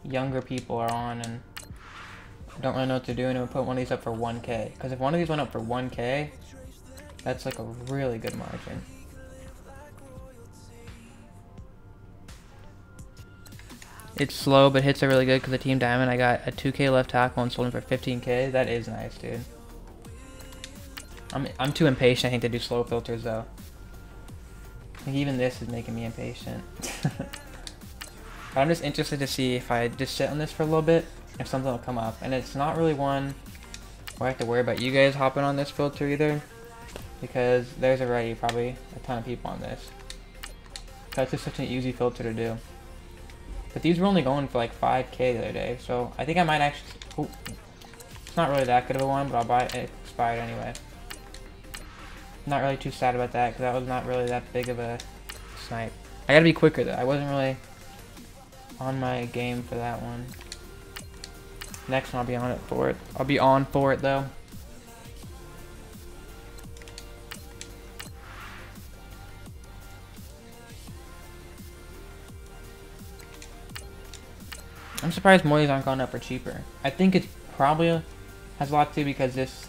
younger people are on and don't really know what they're doing, and we'll put one of these up for 1K. Because if one of these went up for 1K, that's, like, a really good margin. It's slow, but hits are really good because the Team Diamond, I got a 2K left tackle and sold him for 15K. That is nice, dude. I'm too impatient, I think, to do slow filters, though. I think even this is making me impatient. But I'm just interested to see if I just sit on this for a little bit, if something will come up. And it's not really one where I have to worry about you guys hopping on this filter either, because there's already probably a ton of people on this. So it's just such an easy filter to do. But these were only going for like 5K the other day, so I think I might actually... Oh, it's not really that good of a one, but I'll buy it. It expired anyway. Not really too sad about that, because that was not really that big of a snipe. I gotta be quicker though. I wasn't really on my game for that one. Next one I'll be on it for it. I'll be on for it though. I'm surprised more of these aren't going up for cheaper. I think it's probably has a lot to do because this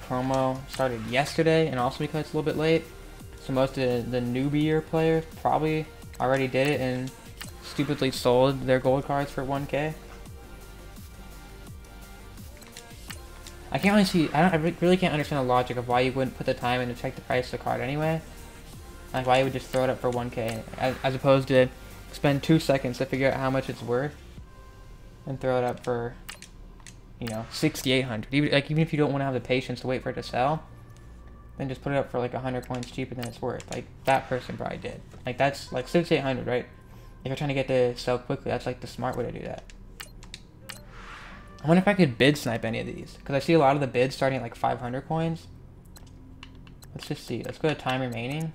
promo started yesterday, and also because it's a little bit late. So most of the newbier players probably already did it and stupidly sold their gold cards for 1K. I can't really see. I really can't understand the logic of why you wouldn't put the time in to check the price of the card anyway. Like why you would just throw it up for 1K as opposed to spend 2 seconds to figure out how much it's worth and throw it up for, you know, 6,800. Even if you don't want to have the patience to wait for it to sell, then just put it up for like 100 coins cheaper than it's worth. Like that person probably did. Like that's like 6,800, right? If you're trying to get to sell quickly, that's like the smart way to do that. I wonder if I could bid snipe any of these, because I see a lot of the bids starting at like 500 coins. Let's just see. Let's go to time remaining.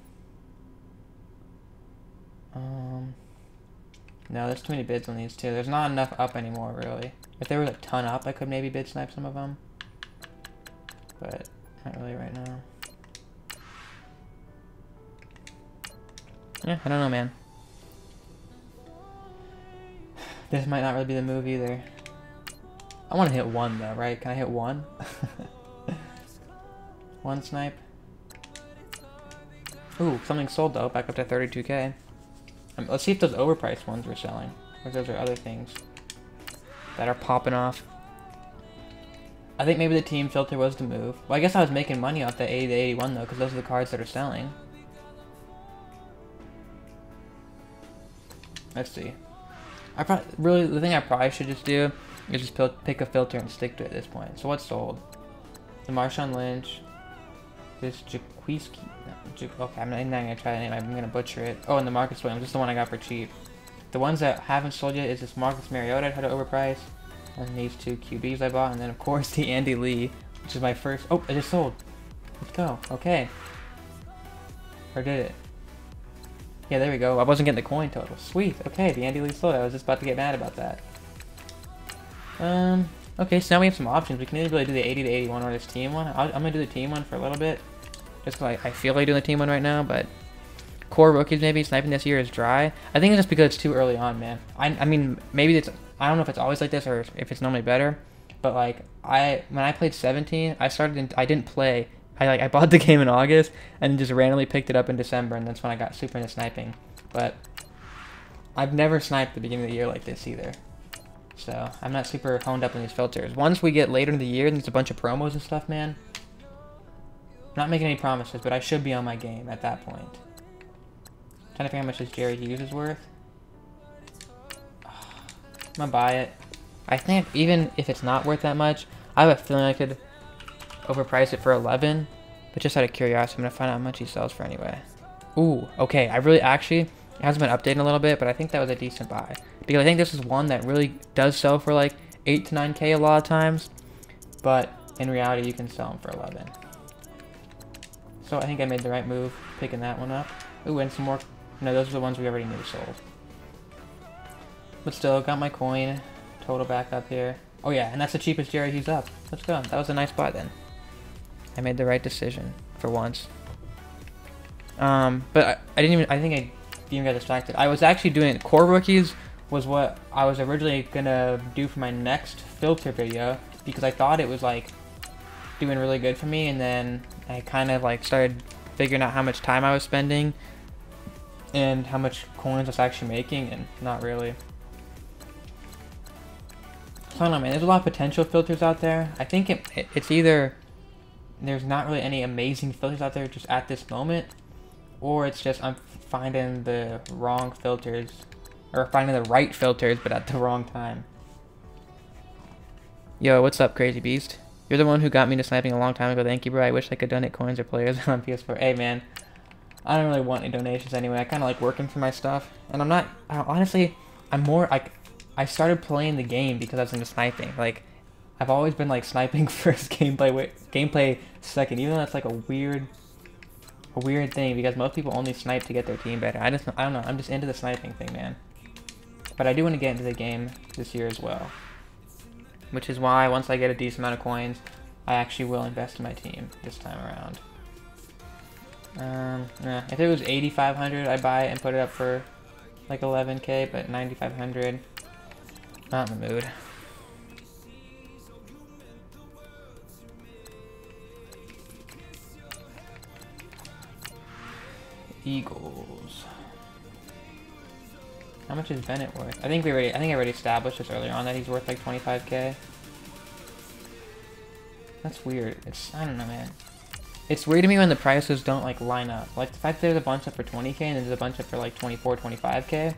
No, there's too many bids on these too. There's not enough up anymore, really. If there was a ton up, I could maybe bid snipe some of them. But not really right now. Yeah, I don't know, man. This might not really be the move either. I want to hit one though, right? Can I hit one? One snipe. Ooh, something sold though, back up to 32K. Let's see if those overpriced ones were selling, or those are other things that are popping off. I think maybe the team filter was the move. Well, I guess I was making money off the 80 to 81 though, because those are the cards that are selling. Let's see. Really, the thing I probably should just do is just pick a filter and stick to it at this point. So what's sold? The Marshawn Lynch. This Jaquiski. No, okay, I'm not gonna try the name. I'm gonna butcher it. Oh, and the Marcus Williams. This is the one I got for cheap. The ones that haven't sold yet is this Marcus Mariota I had to overprice, and these two QBs I bought, and then of course the Andy Lee, which is my first. Oh, it just sold. Let's go. Okay. Or did it? Yeah, there we go. I wasn't getting the coin total. Sweet. Okay, the Andy Lee sold. I was just about to get mad about that. Okay, so now we have some options. We can either really do the 80 to 81 or this team one. I'm going to do the team one for a little bit. Just because I feel like doing the team one right now, but core rookies maybe sniping this year is dry. I think it's just because it's too early on, man. I mean, maybe it's, I don't know if it's always like this or if it's normally better, but like when I played 17, I didn't play. I bought the game in August and just randomly picked it up in December, and that's when I got super into sniping. But I've never sniped the beginning of the year like this either. So I'm not super honed up on these filters. Once we get later in the year and there's a bunch of promos and stuff, man. I'm not making any promises, but I should be on my game at that point. Trying to figure out how much this Jerry Hughes is worth. I'm gonna buy it. I think even if it's not worth that much, I have a feeling I could overprice it for 11. But just out of curiosity, I'm gonna find out how much he sells for anyway. Ooh, okay. I really actually, it hasn't been updated a little bit, but I think that was a decent buy. Because I think this is one that really does sell for like 8 to 9K a lot of times. But in reality, you can sell them for 11. So I think I made the right move picking that one up. Ooh, and some more No, those are the ones we already knew sold. But still, got my coin total back up here. Oh yeah, and that's the cheapest Jerry he's up. Let's go. That was a nice buy then. I made the right decision for once. But I didn't even, I think I even got distracted. I was actually doing core rookies was what I was originally gonna do for my next filter video because I thought it was like doing really good for me, and then I kind of like started figuring out how much time I was spending and how much coins I was actually making, and not really. So I don't know, man. There's a lot of potential filters out there. I think it's either there's not really any amazing filters out there just at this moment, or it's just I'm finding the wrong filters, or finding the right filters but at the wrong time. Yo, what's up, Crazy Beast? You're the one who got me into sniping a long time ago. Thank you, bro. I wish I could donate coins or players on PS4. Hey, man. I don't really want any donations anyway. I kind of like working for my stuff. And I'm not... honestly, I'm more... I started playing the game because I was into sniping. Like, I've always been like sniping first, gameplay second. Even though that's like a weird thing because most people only snipe to get their team better. I don't know. I'm just into the sniping thing, man. But I do want to get into the game this year as well. Which is why once I get a decent amount of coins, I actually will invest in my team this time around. Yeah, if it was 8,500, I'd buy it and put it up for like 11k, but 9,500, not in the mood. Eagles. How much is Bennett worth? I think I already established this earlier on that he's worth like 25k. That's weird. I don't know, man. It's weird to me when the prices don't like line up. Like the fact that there's a bunch up for 20k and there's a bunch up for like 24, 25k.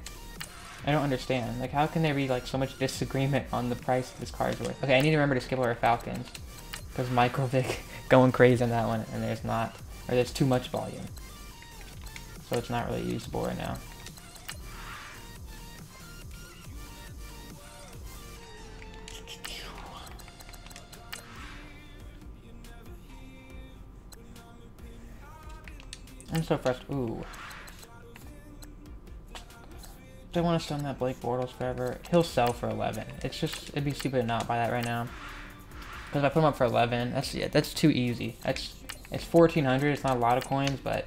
I don't understand. Like how can there be like so much disagreement on the price this card's worth? Okay, I need to remember to skip over Falcons. Because Microvic going crazy on that one and there's too much volume. So it's not really usable right now. I'm so frustrated. Ooh. Do I want to stun that Blake Bortles forever? He'll sell for 11. It'd be stupid to not buy that right now. Because if I put him up for 11, that's too easy. It's 1,400. It's not a lot of coins, but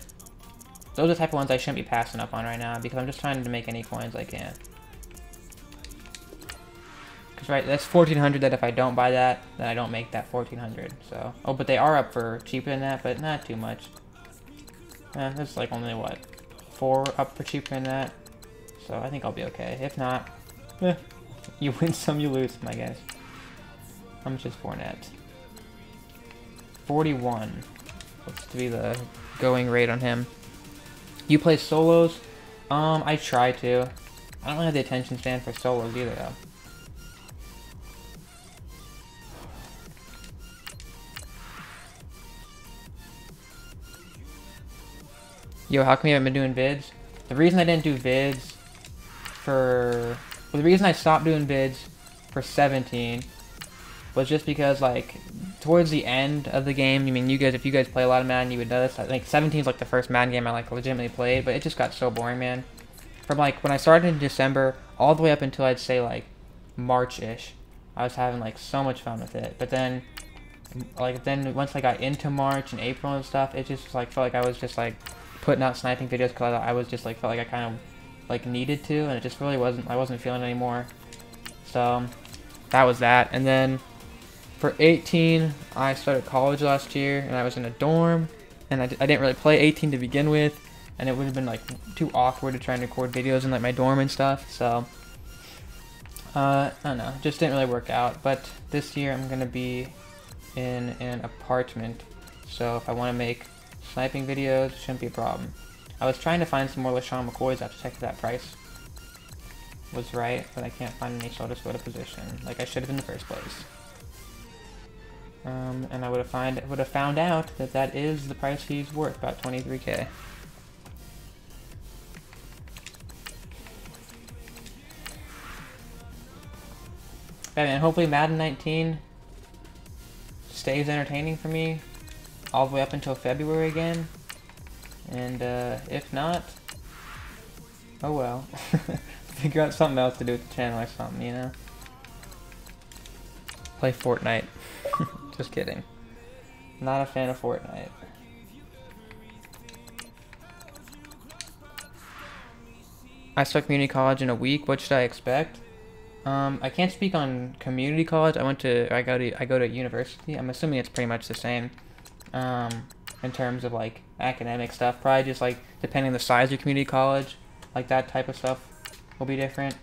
those are the type of ones I shouldn't be passing up on right now because I'm just trying to make any coins I can. Because right, that's 1,400. That if I don't buy that, then I don't make that 1,400. So, oh, but they are up for cheaper than that, but not too much. There's like only what, 4 up for cheaper than that, so I think I'll be okay. If not, you win some, you lose some, I guess. How much is Fournette? 41. Looks to be the going rate on him. You play solos? I try to. I don't really have the attention span for solos either, though. Yo, how come you haven't been doing vids? The reason I didn't do vids the reason I stopped doing vids for 17 was just because, like, towards the end of the game, I mean, if you guys play a lot of Madden, you would know this. I think 17 is, like, the first Madden game I, like, legitimately played, but it just got so boring, man. From, like, when I started in December, all the way up until, I'd say, like, March-ish, I was having, like, so much fun with it. But then, like, once I got into March and April and stuff, it just, like, felt like I was just, like, putting out sniping videos because I was just like felt like I kind of like needed to, and it just really I wasn't feeling it anymore. So that was that. And then for 18, I started college last year and I was in a dorm, and I didn't really play 18 to begin with, and it would have been like too awkward to try and record videos in like my dorm and stuff. So I don't know, just didn't really work out. But this year I'm gonna be in an apartment, so if I want to make sniping videos, shouldn't be a problem. I was trying to find some more LaShawn McCoys. I have to check if that price was right, but I can't find any, so I'll just go to position, like I should have in the first place. And I would have found out that is the price he's worth, about 23k. Hey man, hopefully Madden 19 stays entertaining for me all the way up until February again, and if not, Oh well. Figure out something else to do with the channel or something, you know? Play Fortnite. Just kidding. Not a fan of Fortnite. I start community college in a week. What should I expect? I can't speak on community college. I go to university. I'm assuming it's pretty much the same. In terms of like academic stuff, probably just like depending on the size of your community college, like that type of stuff will be different.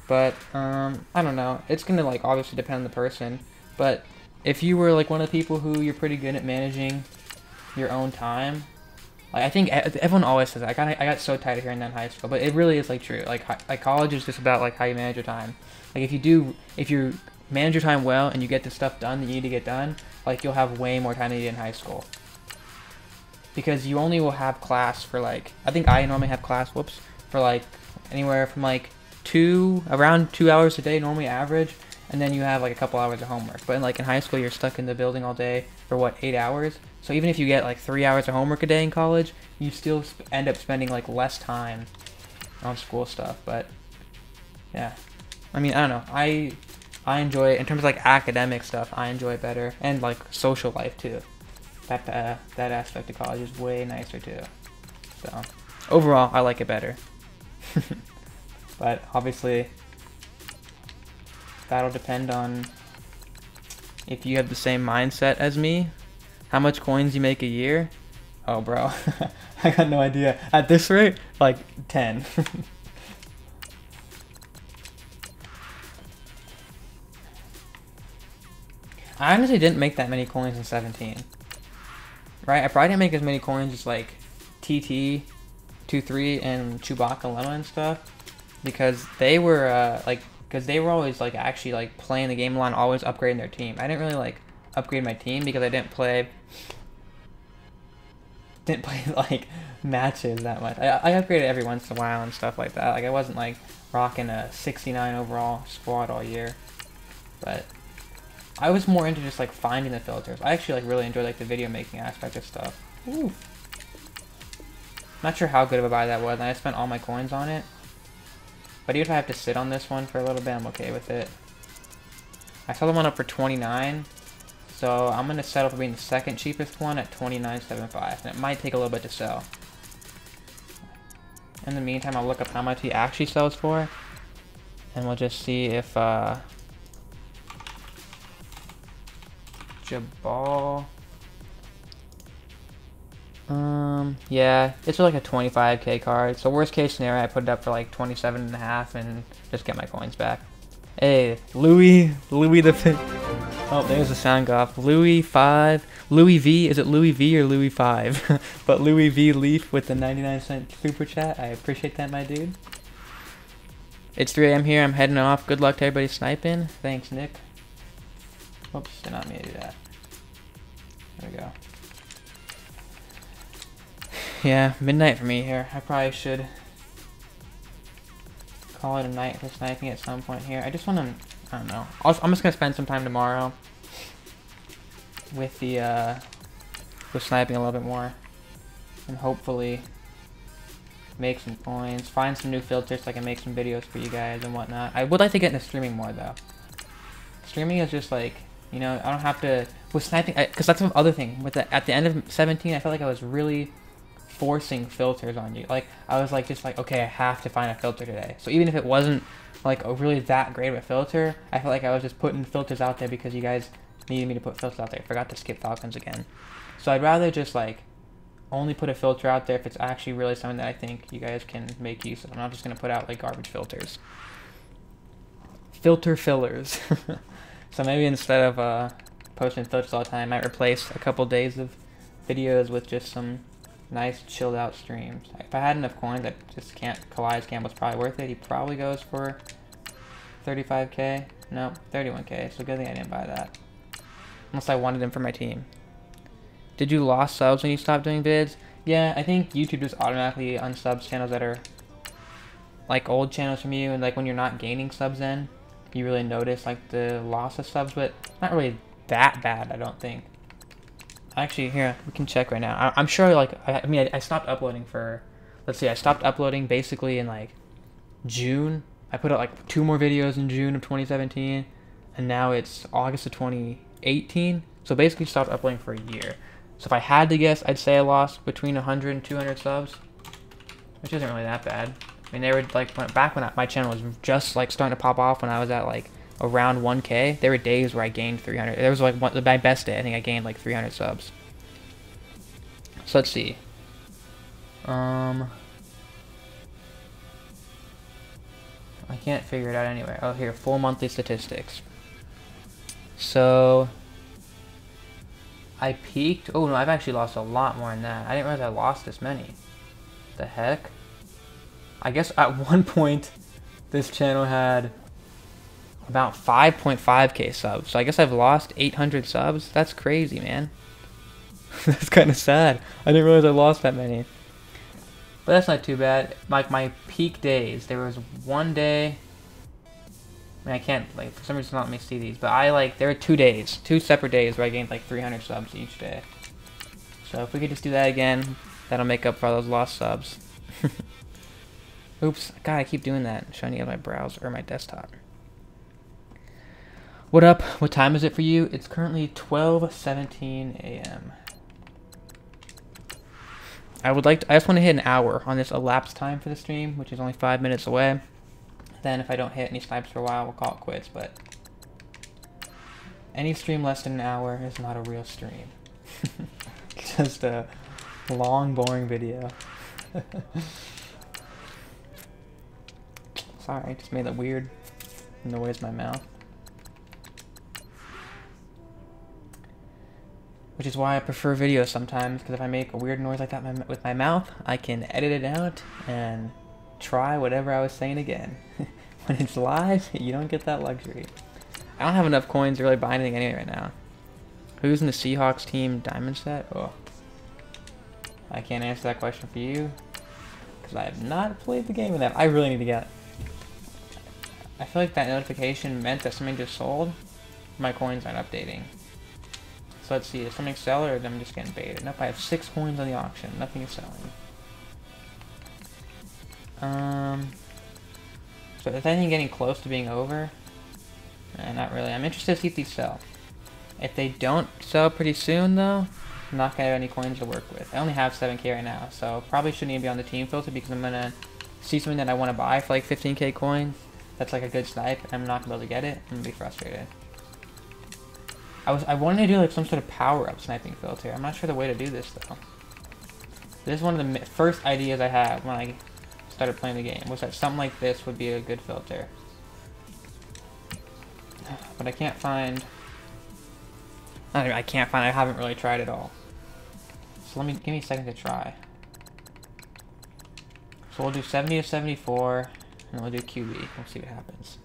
But I don't know. It's gonna like obviously depend on the person. But if you were like one of the people who you're pretty good at managing your own time, like I think everyone always says that. I got so tired of hearing that in high school, but it really is like true. Like college is just about like how you manage your time. Like if you manage your time well and you get the stuff done that you need to get done, like you'll have way more time than you did in high school. Because you only will have class for like, I think I normally have class, for like anywhere from like around 2 hours a day, normally average, and then you have like a couple hours of homework. But in high school, you're stuck in the building all day for what, 8 hours? So even if you get like 3 hours of homework a day in college, you still end up spending like less time on school stuff. But yeah, I mean, I don't know. I enjoy it in terms of like academic stuff. I enjoy it better, and like social life too. That aspect of college is way nicer too. So overall, I like it better. But obviously, that'll depend on if you have the same mindset as me. How much coins you make a year? Oh, bro, I got no idea. At this rate, like 10. I honestly didn't make that many coins in 17. Right, I probably didn't make as many coins as like TT, 2-3, and Chewbacca Lemma and stuff, because they were always like actually like playing the game a lot and always upgrading their team. I didn't really like upgrade my team because I didn't play like matches that much. I upgraded every once in a while and stuff like that. Like I wasn't like rocking a 69 overall squad all year, but I was more into just like finding the filters. I actually like really enjoy like the video making aspect of stuff. Ooh. Not sure how good of a buy that was, and I spent all my coins on it. But even if I have to sit on this one for a little bit, I'm okay with it. I saw the one up for 29, so I'm gonna settle for being the second cheapest one at 29.75, and it might take a little bit to sell. In the meantime, I'll look up how much he actually sells for, and we'll just see if Jabal. Yeah, it's like a 25k card. So worst case scenario, I put it up for like 27.5 and just get my coins back. Hey, Louis the Fifth. Oh, there's the sound go off. Louis V. Is it Louis V or Louis 5? But Louis V Leaf with the 99-cent super chat. I appreciate that, my dude. It's 3 AM here. I'm heading off. Good luck to everybody sniping. Thanks, Nick. Oops, did not mean to do that. There we go. Yeah, midnight for me here. I probably should call it a night for sniping at some point here. I just want to, I don't know. I'm just going to spend some time tomorrow with the, with sniping a little bit more. And hopefully make some coins, find some new filters so I can make some videos for you guys and whatnot. I would like to get into streaming more though. Streaming is just like, you know, I don't have to, with sniping, because that's the other thing. At the end of 17, I felt like I was really forcing filters on you. Like, I was like, just like, okay, I have to find a filter today. So even if it wasn't like a really that great of a filter, I felt like I was just putting filters out there because you guys needed me to put filters out there. I forgot to skip Falcons again. So I'd rather just like only put a filter out there if it's actually really something that I think you guys can make use of. I'm not just going to put out like garbage filters. Filter fillers. So maybe instead of posting filters all the time, I might replace a couple days of videos with just some nice chilled out streams. If I had enough coins, I just can't. Kalai's Gamble's probably worth it. He probably goes for 35k. No, 31k. So good thing I didn't buy that. Unless I wanted him for my team. Did you lose subs when you stopped doing vids? Yeah, I think YouTube just automatically unsubs channels that are like old channels from you, and like when you're not gaining subs in, you really notice like the loss of subs, but not really that bad, I don't think. Actually, here, we can check right now. I'm sure, like, I mean, I stopped uploading for, let's see, I stopped uploading basically in, like, June. I put out like 2 more videos in June of 2017, and now it's August of 2018. So basically stopped uploading for a year. So if I had to guess, I'd say I lost between 100 and 200 subs, which isn't really that bad. I mean, they were like, back when my channel was just like starting to pop off, when I was at like around 1K, there were days where I gained 300. There was like my best day, I think I gained like 300 subs. So let's see. I can't figure it out anywhere. Oh, here, full monthly statistics. So I peaked. Oh no, I've actually lost a lot more than that. I didn't realize I lost this many. The heck? I guess at one point this channel had about 5.5k subs. So I guess I've lost 800 subs. That's crazy, man. That's kind of sad. I didn't realize I lost that many. But that's not too bad. Like my peak days, there was one day. I mean, I can't, like, for some reason not let me see these, but there were 2 days, 2 separate days where I gained like 300 subs each day. So if we could just do that again, that'll make up for all those lost subs. Oops, God, I keep doing that. Shiny on my browser or my desktop. What up? What time is it for you? It's currently 12:17 a.m. I just want to hit an hour on this elapsed time for the stream, which is only 5 minutes away. Then if I don't hit any snipes for a while, we'll call it quits, but any stream less than an hour is not a real stream. Just a long, boring video. Sorry, I just made that weird noise in my mouth. Which is why I prefer videos sometimes, because if I make a weird noise like that with my mouth, I can edit it out and try whatever I was saying again. When it's live, you don't get that luxury. I don't have enough coins to really buy anything anyway right now. Who's in the Seahawks team diamond set? Oh, I can't answer that question for you, because I have not played the game enough. I really need to get. I feel like that notification meant that something just sold. My coins aren't updating. So let's see, is something sell or I'm just getting baited? Nope, I have 6 coins on the auction. Nothing is selling. So is anything getting close to being over? Not really. I'm interested to see if these sell. If they don't sell pretty soon, though, I'm not gonna have any coins to work with. I only have 7k right now, so probably shouldn't even be on the team filter, because I'm gonna see something that I want to buy for like 15k coins. That's like a good snipe, and I'm not gonna be able to get it. I'm gonna be frustrated. I wanted to do like some sort of power-up sniping filter. I'm not sure the way to do this though. This is one of the first ideas I had when I started playing the game, was that something like this would be a good filter. But I can't find. I haven't really tried it all. So give me a second to try. So we'll do 70 to 74, and we'll do QB. We'll see what happens.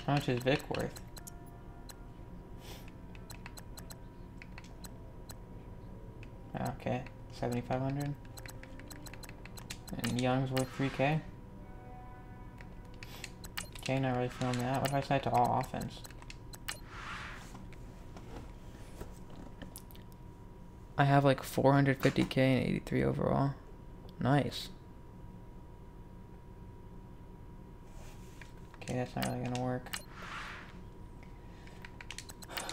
How much is Vic worth? Okay, 7,500. And Young's worth 3k. Okay, not really feeling that. What if I set to all offense? I have like 450k and 83 overall. Nice. Okay, that's not really gonna work.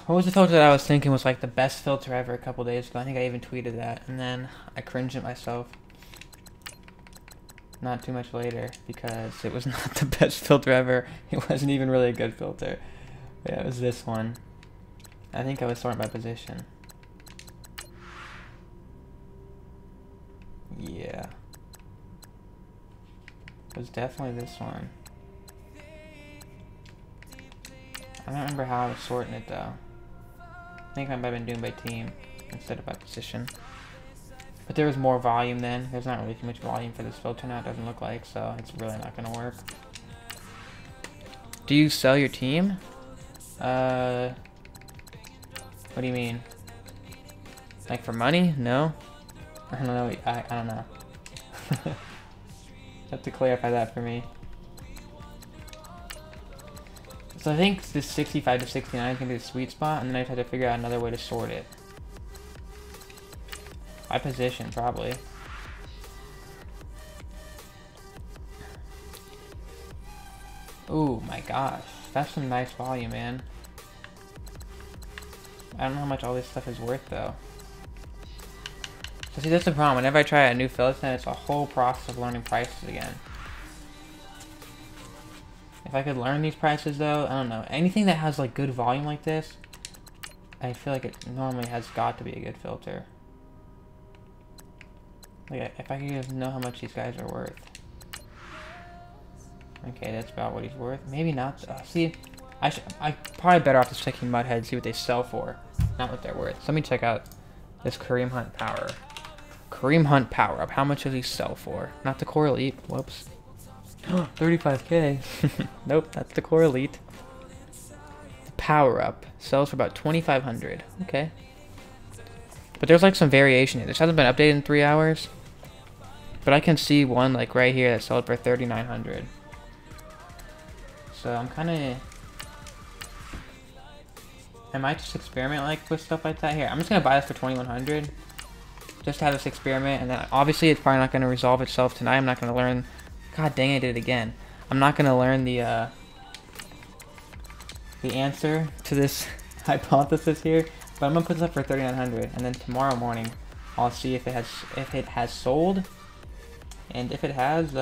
What was the filter that I was thinking was like the best filter ever a couple days ago? I think I even tweeted that, and then I cringed at myself. Not too much later, because it was not the best filter ever. It wasn't even really a good filter. Yeah, it was this one. I think I was sorting by position. Yeah. It was definitely this one. I don't remember how I was sorting it though. I think I might have been doing by team instead of by position. But there was more volume then. There's not really too much volume for this filter now, it doesn't look like, so it's really not gonna work. Do you sell your team? What do you mean? Like for money? No? I don't know. I don't know. You have to clarify that for me. So I think this 65 to 69 is going to be the sweet spot, and then I just have to figure out another way to sort it. By position, probably. Ooh, my gosh. That's some nice volume, man. I don't know how much all this stuff is worth, though. So see, that's the problem. Whenever I try a new filter, it's a whole process of learning prices again. If I could learn these prices, though, I don't know. Anything that has, like, good volume like this, I feel like it normally has got to be a good filter. Like, if I could just know how much these guys are worth. Okay, that's about what he's worth. Maybe not. See, I probably better off just checking Mudhead, see what they sell for, not what they're worth. So let me check out this Kareem Hunt Power. Kareem Hunt Power Up. How much does he sell for? Not the Core Elite. Whoops. 35K. Nope, that's the Core Elite. The Power Up sells for about 2,500. Okay. But there's like some variation here. This hasn't been updated in 3 hours. But I can see one like right here that sold for 3,900. So I'm kind of... I might just experiment like with stuff like that here. I'm just going to buy this for 2,100. Just to have this experiment. And then obviously it's probably not going to resolve itself tonight. I'm not going to learn... God dang, I did it again. I'm not going to learn the answer to this hypothesis here. But I'm going to put this up for 3,900. And then tomorrow morning I'll see if it has sold. And if it has,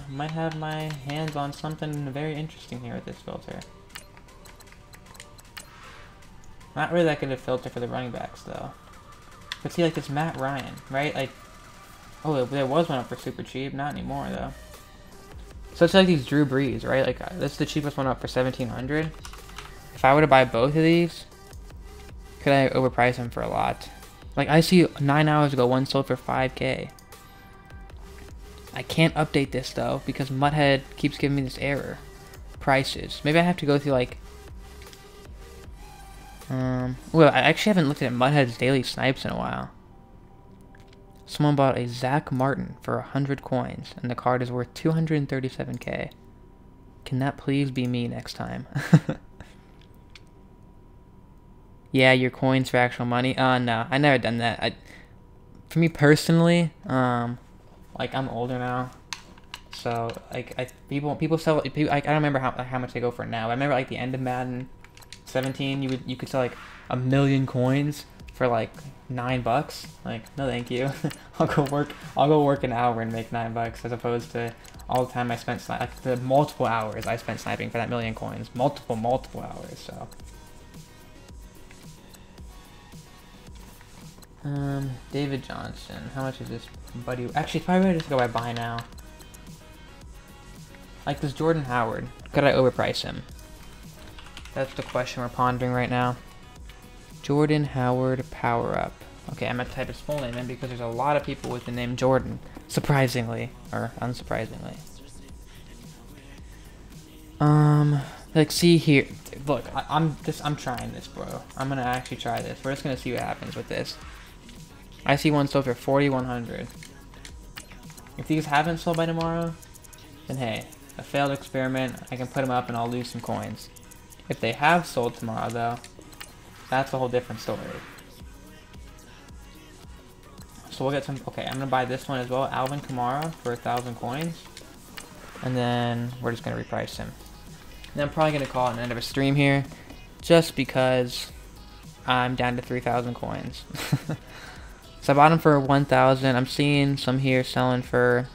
might have my hands on something very interesting here with this filter. Not really that good a filter for the running backs, though. But see, like this Matt Ryan, right? Like, oh, there was one up for super cheap. Not anymore, though. So it's like these Drew Brees, right? Like, this is the cheapest one up for 1,700. If I were to buy both of these, could I overprice them for a lot? Like, I see 9 hours ago, one sold for 5K. I can't update this though because Mudhead keeps giving me this error. Prices. Maybe I have to go through like well, I actually haven't looked at Mudhead's daily snipes in a while. Someone bought a Zach Martin for 100 coins and the card is worth 237K. Can that please be me next time? Yeah, your coins for actual money. No, I never done that. For me personally, like I'm older now, so like people sell. I don't remember how much they go for now. I remember like the end of Madden 17, you could sell like 1,000,000 coins for like $9. Like no, thank you. I'll go work an hour and make $9 as opposed to all the time I spent like the multiple hours I spent sniping for that 1,000,000 coins. Multiple hours. So. David Johnson. How much is this buddy? Actually, probably better just go buy now. Like this Jordan Howard. Could I overprice him? That's the question we're pondering right now. Jordan Howard Power Up. Okay, I'm gonna type his full name in because there's a lot of people with the name Jordan. Surprisingly. Or unsurprisingly. Like see here. Look, I'm trying this, bro. I'm gonna actually try this. We're just gonna see what happens with this. I see one sold for 4,100. If these haven't sold by tomorrow, then hey, a failed experiment. I can put them up and I'll lose some coins. If they have sold tomorrow, though, that's a whole different story. So we'll get some. Okay, I'm gonna buy this one as well, Alvin Kamara for 1,000 coins, and then we're just gonna reprice him. And then I'm probably gonna call it an end of a stream here, just because I'm down to 3,000 coins. So I bought them for 1,000. I'm seeing some here selling for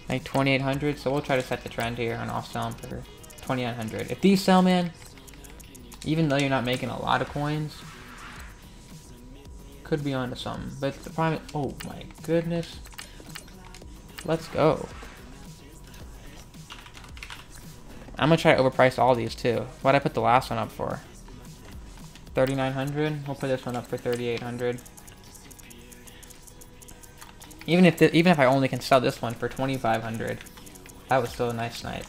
like 2,800. So we'll try to set the trend here, and I'll sell them for 2,900. If these sell, man, even though you're not making a lot of coins, could be onto something. But the problem, oh my goodness, let's go. I'm gonna try to overprice all these too. What'd I put the last one up for? 3,900. We'll put this one up for 3,800. Even if I only can sell this one for 2,500, that was still a nice snipe.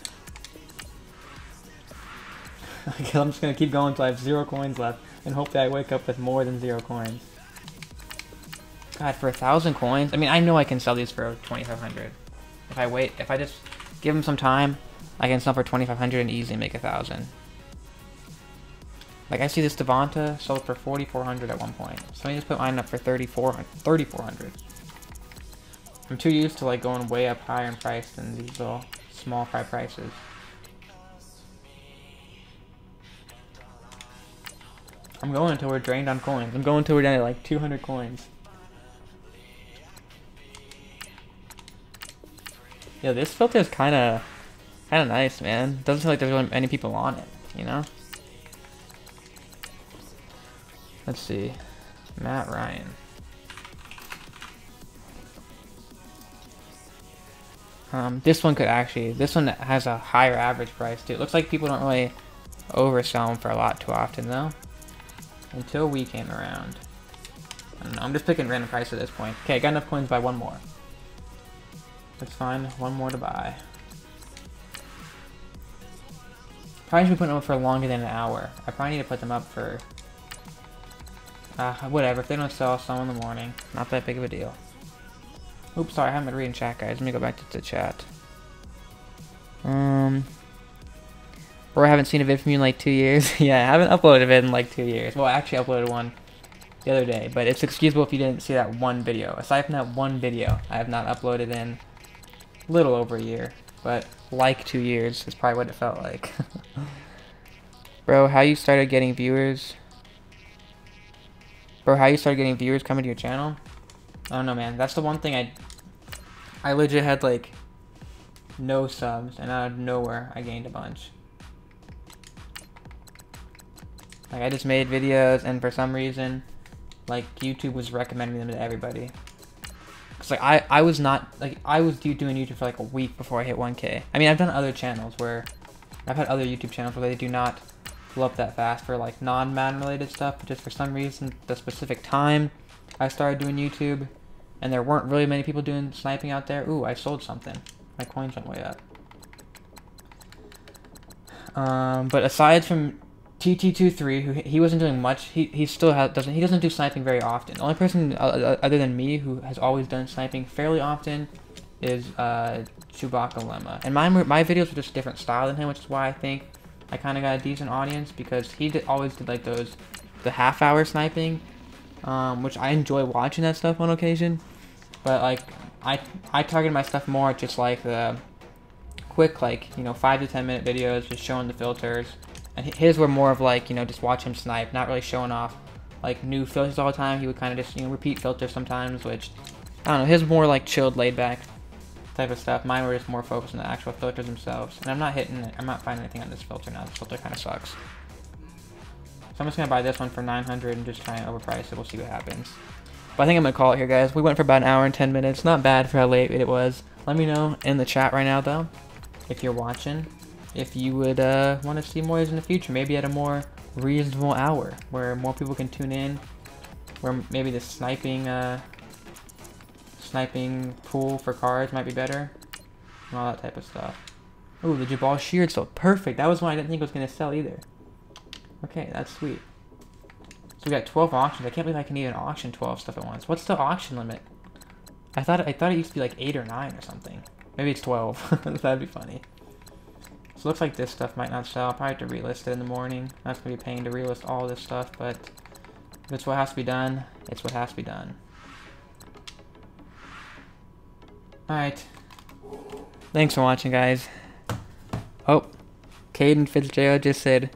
Okay, I'm just gonna keep going until I have 0 coins left, and hope that I wake up with more than 0 coins. God, for 1,000 coins, I mean, I know I can sell these for 2,500. If I just give them some time, I can sell for 2,500 and easily make 1,000. Like I see this Devonta sold for 4,400 at one point. So I just put mine up for 3,400. I'm too used to like going way up higher in price than these little small fry prices. I'm going until we're drained on coins. I'm going until we're down to like 200 coins. Yo, this filter is kind of nice, man. Doesn't feel like there's really many people on it, you know? Let's see. Matt Ryan. This one has a higher average price too. It looks like people don't really oversell them for a lot too often though. Until we came around. I don't know, I'm just picking random price at this point. Okay, I got enough coins to buy one more. Let's find one more to buy. Probably should be putting them up for longer than an hour. I probably need to put them up for... whatever. If they don't sell, I'll sell them in the morning. Not that big of a deal. Oops, sorry, I haven't been reading chat, guys. Let me go back to the chat. Or I haven't seen a vid from you in like 2 years. Yeah, I haven't uploaded a vid in like 2 years. Well, I actually uploaded one the other day, but it's excusable if you didn't see that one video. Aside from that one video, I have not uploaded in a little over a year, but like 2 years is probably what it felt like. Bro, how you started getting viewers? Coming to your channel? I don't know, man. That's the one thing I legit had like no subs, and out of nowhere I gained a bunch. Like I just made videos, and for some reason, like YouTube was recommending them to everybody. Cause like I was doing YouTube for like a week before I hit 1K. I mean, I've done other channels where I've had other YouTube channels where they do not blow up that fast for like non-Madden related stuff, but just for some reason, the specific time I started doing YouTube, and there weren't really many people doing sniping out there. Ooh, I sold something. My coins went way up. But aside from TT23, who he wasn't doing much, he still doesn't do sniping very often. The only person other than me who has always done sniping fairly often is Chewbacca Lemma. And my videos were just a different style than him, which is why I think I kind of got a decent audience, because he always did like the half-hour sniping, which I enjoy watching that stuff on occasion. But like I targeted my stuff more just like the quick, like, you know, 5 to 10 minute videos just showing the filters. And his were more of like, you know, just watch him snipe, not really showing off like new filters all the time. He would kind of just, you know, repeat filters sometimes, which I don't know, his more like chilled, laid back type of stuff. Mine were just more focused on the actual filters themselves. And I'm not finding anything on this filter now. This filter kind of sucks. So I'm just gonna buy this one for 900 and just try and overprice it. We'll see what happens. But I think I'm gonna call it here, guys. We went for about an hour and 10 minutes. Not bad for how late it was. Let me know in the chat right now, though, if you're watching, if you would want to see more in the future. Maybe at a more reasonable hour, where more people can tune in, where maybe the sniping pool for cards might be better, and all that type of stuff. Ooh, the Jabal Sheared sold. Perfect. That was one I didn't think was gonna sell either. Okay, that's sweet. So we got 12 auctions. I can't believe I can even auction 12 stuff at once. What's the auction limit? I thought it used to be like 8 or 9 or something. Maybe it's 12. That'd be funny. So it looks like this stuff might not sell. I'll probably have to relist it in the morning. That's gonna be a pain to relist all this stuff, but if it's what has to be done, it's what has to be done. Alright. Thanks for watching, guys. Oh, Caden Fitzgerald just said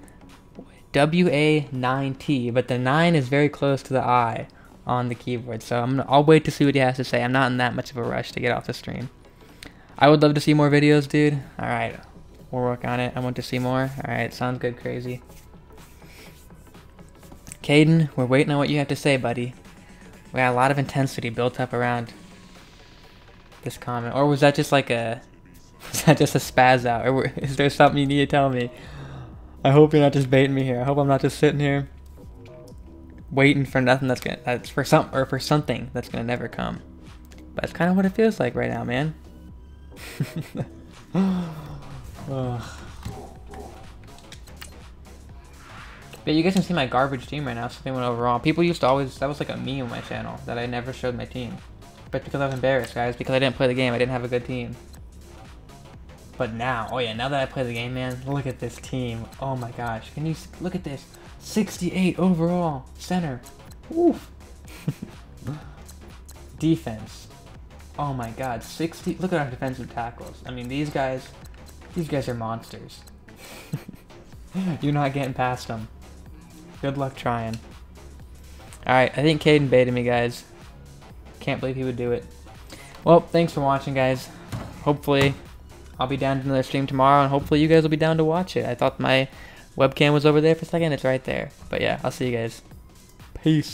WA9T, but the 9 is very close to the I on the keyboard, so I'll wait to see what he has to say. I'm not in that much of a rush to get off the stream. I would love to see more videos, dude. Alright, we'll work on it. I want to see more. Alright, sounds good, crazy. Caden, we're waiting on what you have to say, buddy. We got a lot of intensity built up around this comment. Or was that just like a... was that just a spaz out? Or is there something you need to tell me? I hope you're not just baiting me here. I hope I'm not just sitting here waiting for nothing that's for something that's gonna never come. But that's kind of what it feels like right now, man. But you guys can see my garbage team right now. Something went overall. People used to always, that was like a meme on my channel, that I never showed my team. But because I was embarrassed, guys, because I didn't play the game, I didn't have a good team. But now, oh yeah, now that I play the game, man, look at this team. Oh my gosh, can you look at this? 68 overall. Center. Oof. Defense. Oh my god, 60. Look at our defensive tackles. I mean, these guys are monsters. You're not getting past them. Good luck trying. Alright, I think Caden baited me, guys. Can't believe he would do it. Well, thanks for watching, guys. Hopefully, I'll be down to another stream tomorrow, and hopefully you guys will be down to watch it. I thought my webcam was over there for a second. It's right there. But yeah, I'll see you guys. Peace.